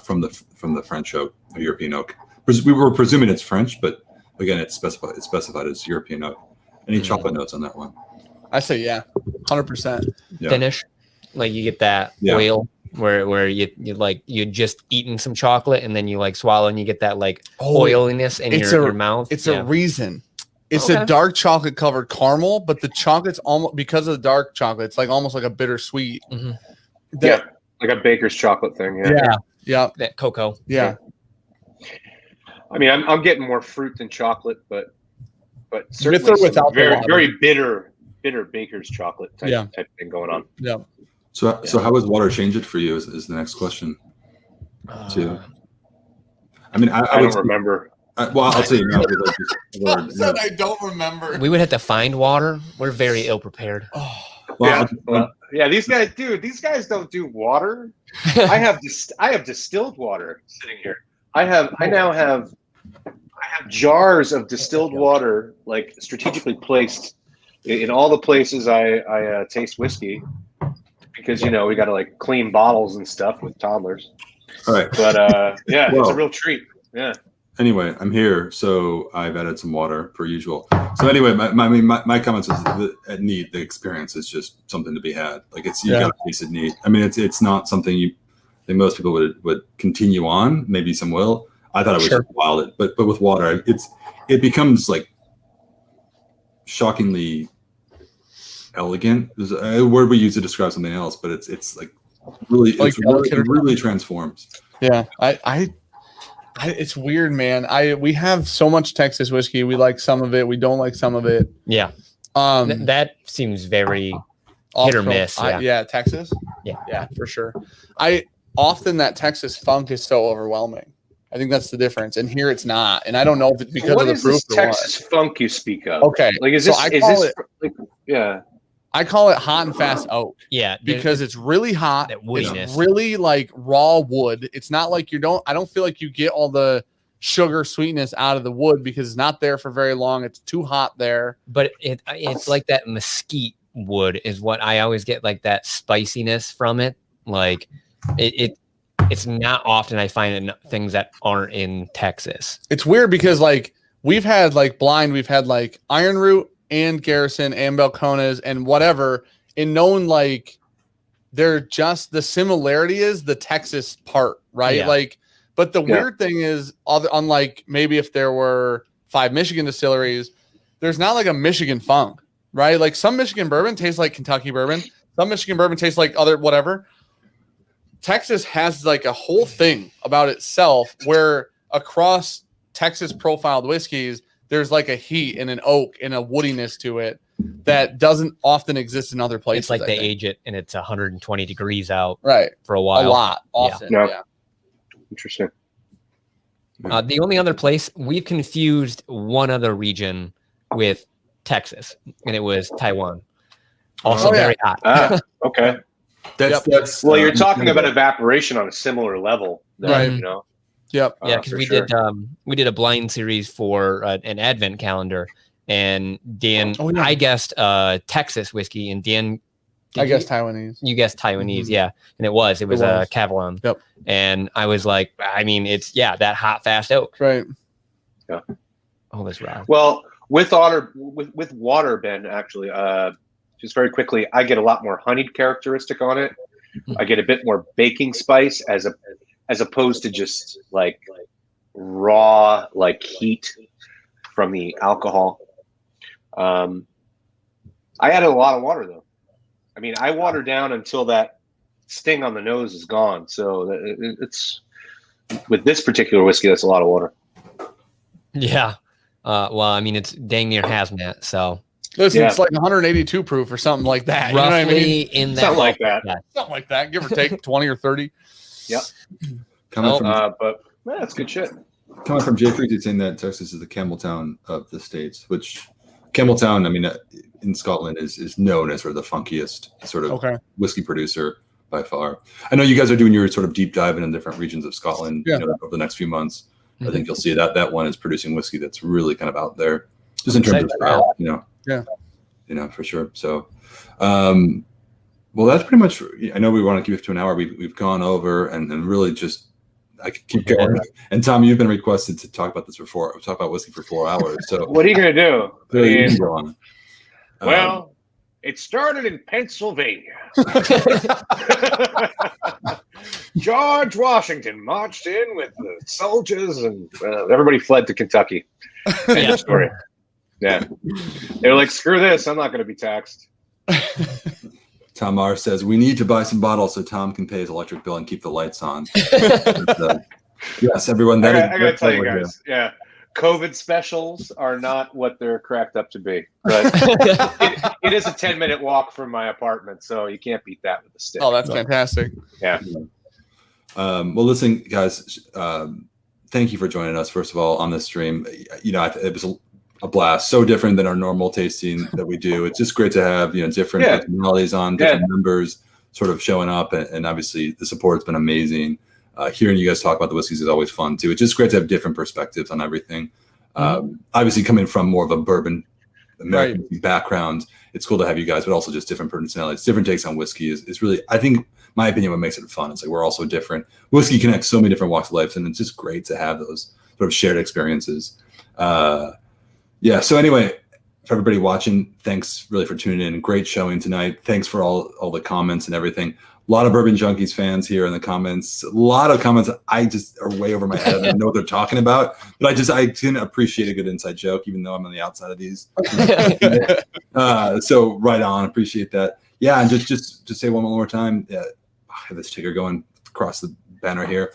Speaker 1: from the French oak or European oak? We were presuming it's French, but again, it's specified as European oak. Any chocolate notes on that one?
Speaker 3: I say 100%.
Speaker 4: Finish, like you get that oil where you just eaten some chocolate and then you like swallow and you get that like oiliness in your mouth.
Speaker 3: It's a reason. It's a dark chocolate covered caramel, but the chocolate's almost, because of the dark chocolate, it's like almost like a bittersweet.
Speaker 2: Yeah, like a baker's chocolate thing.
Speaker 3: Yeah.
Speaker 4: That cocoa.
Speaker 3: Yeah.
Speaker 2: I mean, I'm getting more fruit than chocolate, but certainly
Speaker 3: With or without
Speaker 2: very bitter baker's chocolate type thing going on.
Speaker 3: Yeah.
Speaker 1: So how does water change it for you? Is the next question. Too. I mean, I
Speaker 2: don't remember.
Speaker 1: Well, I'll tell you now.
Speaker 3: I don't remember.
Speaker 4: We would have to find water. We're very ill prepared.
Speaker 2: Yeah, these guys don't do water. I have distilled water sitting here. I now have jars of distilled water, like strategically placed in all the places I taste whiskey, because we got to like clean bottles and stuff with toddlers.
Speaker 1: All right,
Speaker 2: but it's a real treat. Yeah.
Speaker 1: Anyway, I'm here, so I've added some water per usual. So anyway, my comments is that at neat, the experience is just something to be had. Like you got to taste it neat. I mean, it's not something I think most people would continue on. Maybe some will. I thought it was just wild, but with water, it becomes like shockingly elegant. There's a word we use to describe something else, but it's like really, it really transforms.
Speaker 3: Yeah, it's weird, man. We have so much Texas whiskey. We like some of it. We don't like some of it.
Speaker 4: Yeah. That seems very hit or miss.
Speaker 3: Texas. Yeah, for sure. Often that Texas funk is so overwhelming. I think that's the difference. And here it's not. And I don't know if it's because of the proof.
Speaker 2: What is this Texas funk you speak of?
Speaker 3: Okay.
Speaker 2: Like,
Speaker 3: I call it hot and fast oak.
Speaker 4: Yeah.
Speaker 3: Because it's really hot.
Speaker 4: That woodiness.
Speaker 3: It's really like raw wood. It's not like I don't feel like you get all the sugar sweetness out of the wood because it's not there for very long. It's too hot there.
Speaker 4: But it's like that mesquite wood is what I always get, like that spiciness from it. Like it's not often I find things that aren't in Texas.
Speaker 3: It's weird because like we've had like we've had like Iron Root and Garrison and Belcones and whatever, and known like they're just, the similarity is the Texas part, right?
Speaker 4: Yeah.
Speaker 3: Like, but the weird thing is, unlike maybe if there were 5 Michigan distilleries, there's not like a Michigan funk, right? Like some Michigan bourbon tastes like Kentucky bourbon. Some Michigan bourbon tastes like other whatever. Texas has like a whole thing about itself where across Texas profiled whiskeys, there's like a heat and an oak and a woodiness to it that doesn't often exist in other places.
Speaker 4: It's like they age it and it's 120 degrees out for a
Speaker 3: A
Speaker 4: while.
Speaker 3: lot, often. Yeah.
Speaker 2: Interesting.
Speaker 4: The only other place we've confused one other region with Texas, and it was Taiwan. Also very hot.
Speaker 2: Okay.
Speaker 1: That's
Speaker 2: well, you're talking about evaporation on a similar level,
Speaker 3: right?
Speaker 4: Yep. Yeah, because we did a blind series for an Advent calendar, and Dan, I guessed Texas whiskey, and Dan,
Speaker 3: I guessed Taiwanese.
Speaker 4: You guessed Taiwanese, and it was a Cavalon.
Speaker 3: Yep.
Speaker 4: And I was like, I mean, it's that hot fast oak,
Speaker 3: right?
Speaker 2: Yeah.
Speaker 4: Oh, that's right.
Speaker 2: Well, with water, Ben, actually, just very quickly, I get a lot more honeyed characteristic on it. I get a bit more baking spice as opposed to just like raw like heat from the alcohol. I added a lot of water though. I mean, I water down until that sting on the nose is gone. So it's with this particular whiskey, that's a lot of water.
Speaker 3: Yeah.
Speaker 4: Well, I mean, it's dang near hazmat, so.
Speaker 3: Listen, it's like 182 proof or something like that.
Speaker 4: Roughly,
Speaker 3: you know what I mean?
Speaker 4: in that.
Speaker 2: Something like that.
Speaker 3: Yeah. Something like that, give or take 20 or 30.
Speaker 2: Yep. But that's good shit.
Speaker 1: Coming from Jay Freak, saying that Texas is the Campbelltown of the states, which Campbelltown, I mean, in Scotland is known as sort of the funkiest sort of whiskey producer by far. I know you guys are doing your sort of deep dive into different regions of Scotland over the next few months. I think you'll see that one is producing whiskey that's really kind of out there, just in terms of style, for sure. So, well, that's pretty much. I know we want to keep it to an hour. We've gone over and really just. I could keep going. And Tom, you've been requested to talk about this talk about whiskey for 4 hours. So
Speaker 2: what are you going to do?
Speaker 1: You can go on.
Speaker 2: Well, it started in Pennsylvania. George Washington marched in with the soldiers, and everybody fled to Kentucky. End of story. Yeah. They're like, screw this. I'm not going to be taxed.
Speaker 1: Tom R says, we need to buy some bottles so Tom can pay his electric bill and keep the lights on. Yes, everyone.
Speaker 2: I got to tell you guys, COVID specials are not what they're cracked up to be. But it is a 10-minute walk from my apartment, so you can't beat that with a stick.
Speaker 3: Oh, that's fantastic.
Speaker 2: Yeah.
Speaker 1: Well, listen, guys, thank you for joining us, first of all, on this stream. It was a blast, so different than our normal tasting that we do. It's just great to have, different personalities on, different members sort of showing up. And obviously the support has been amazing. Hearing you guys talk about the whiskeys is always fun too. It's just great to have different perspectives on everything. Obviously coming from more of a bourbon American background, it's cool to have you guys, but also just different personalities, different takes on whiskey is really, I think, my opinion, what makes it fun. It's like we're all so different. Whiskey connects so many different walks of life, and it's just great to have those sort of shared experiences. So anyway, for everybody watching, thanks really for tuning in. Great showing tonight. Thanks for all the comments and everything. A lot of Bourbon Junkies fans here in the comments. A lot of comments I just are way over my head. I don't know what they're talking about, but I can appreciate a good inside joke, even though I'm on the outside of these. So right on, appreciate that. Yeah, and just say one more time. I have this ticker going across the banner here.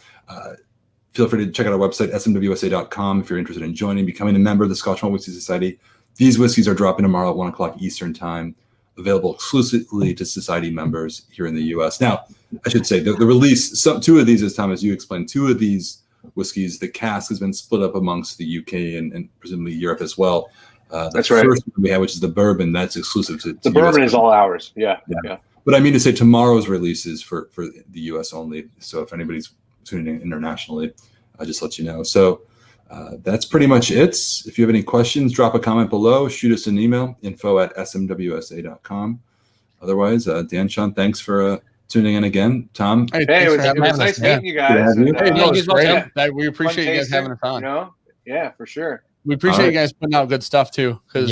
Speaker 1: Feel free to check out our website, smwsa.com, if you're interested in joining, becoming a member of the Scotch Malt Whisky Society. These whiskeys are dropping tomorrow at 1 o'clock Eastern time, available exclusively to Society members here in the U.S. Now, I should say the release, two of these, as Tom, as you explained, two of these whiskeys, the cask has been split up amongst the UK and presumably Europe as well.
Speaker 2: That's right.
Speaker 1: First one we have, which is the bourbon, that's exclusive to
Speaker 2: the bourbon is all ours. Yeah.
Speaker 1: But I mean to say tomorrow's release is for the U.S. only. So if anybody's tuning in internationally, I'll just let you know. So that's pretty much it. If you have any questions, drop a comment below, shoot us an email, info@smwsa.com. Otherwise, Dan, Sean, thanks for tuning in again. Tom?
Speaker 2: Hey, it was nice meeting you guys.
Speaker 3: We appreciate you guys having us on.
Speaker 2: Yeah, for sure.
Speaker 3: We appreciate you guys putting out good stuff too, because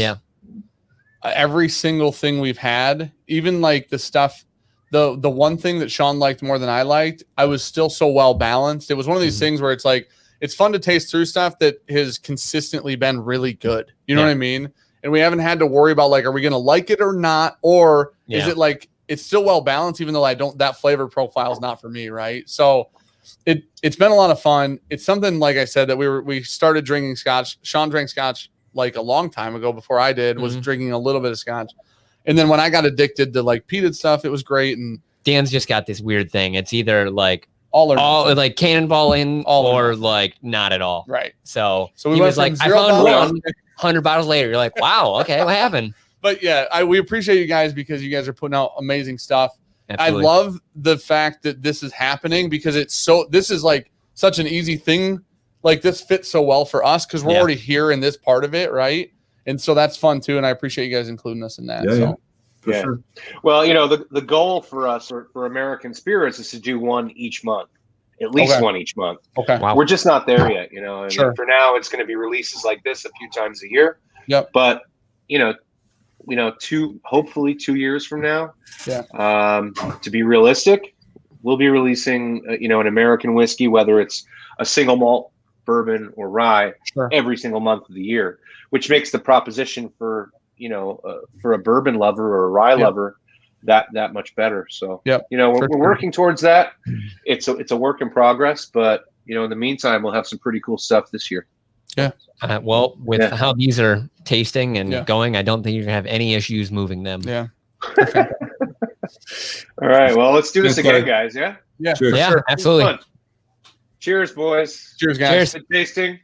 Speaker 3: every single thing we've had, even like the stuff, the one thing that Sean liked more than I liked, I was still so well balanced. It was one of these things where it's like, it's fun to taste through stuff that has consistently been really good. You know what I mean? And we haven't had to worry about like, are we going to like it or not? Or is it like, it's still well balanced, even though that flavor profile is not for me. Right. So it's been a lot of fun. It's something, like I said, that we started drinking Scotch. Sean drank Scotch like a long time ago before I did, was drinking a little bit of Scotch. And then when I got addicted to like peated stuff, it was great. And
Speaker 4: Dan's just got this weird thing. It's either like
Speaker 3: all
Speaker 4: like cannonball in or like not at all.
Speaker 3: Right.
Speaker 4: So
Speaker 3: we
Speaker 4: he was like, I found 100 bottles later. You're like, wow, okay, what happened?
Speaker 3: But yeah, we appreciate you guys because you guys are putting out amazing stuff.
Speaker 4: Absolutely.
Speaker 3: I love the fact that this is happening because this is like such an easy thing. Like this fits so well for us because we're already here in this part of it, right? And so that's fun too. And I appreciate you guys including us in that.
Speaker 2: Yeah. Sure. Well, the goal for us for American Spirits is to do one each month, at least one each month.
Speaker 3: Okay.
Speaker 2: Wow. We're just not there yet, And for now, it's going to be releases like this a few times a year.
Speaker 3: Yep.
Speaker 2: But hopefully 2 years from now, to be realistic, we'll be releasing an American whiskey, whether it's a single malt, bourbon, or rye, every single month of the year, which makes the proposition for for a bourbon lover or a rye lover that much better. So we're working towards that. It's a work in progress, but in the meantime, we'll have some pretty cool stuff this year.
Speaker 3: Yeah.
Speaker 4: Well, with how these are tasting and going, I don't think you're gonna have any issues moving them.
Speaker 3: Yeah.
Speaker 2: All right. Well, let's do this again, guys. Yeah.
Speaker 3: Yeah.
Speaker 1: Sure.
Speaker 4: Yeah. Absolutely.
Speaker 2: Cheers, boys.
Speaker 3: Cheers, guys.
Speaker 2: Good tasting.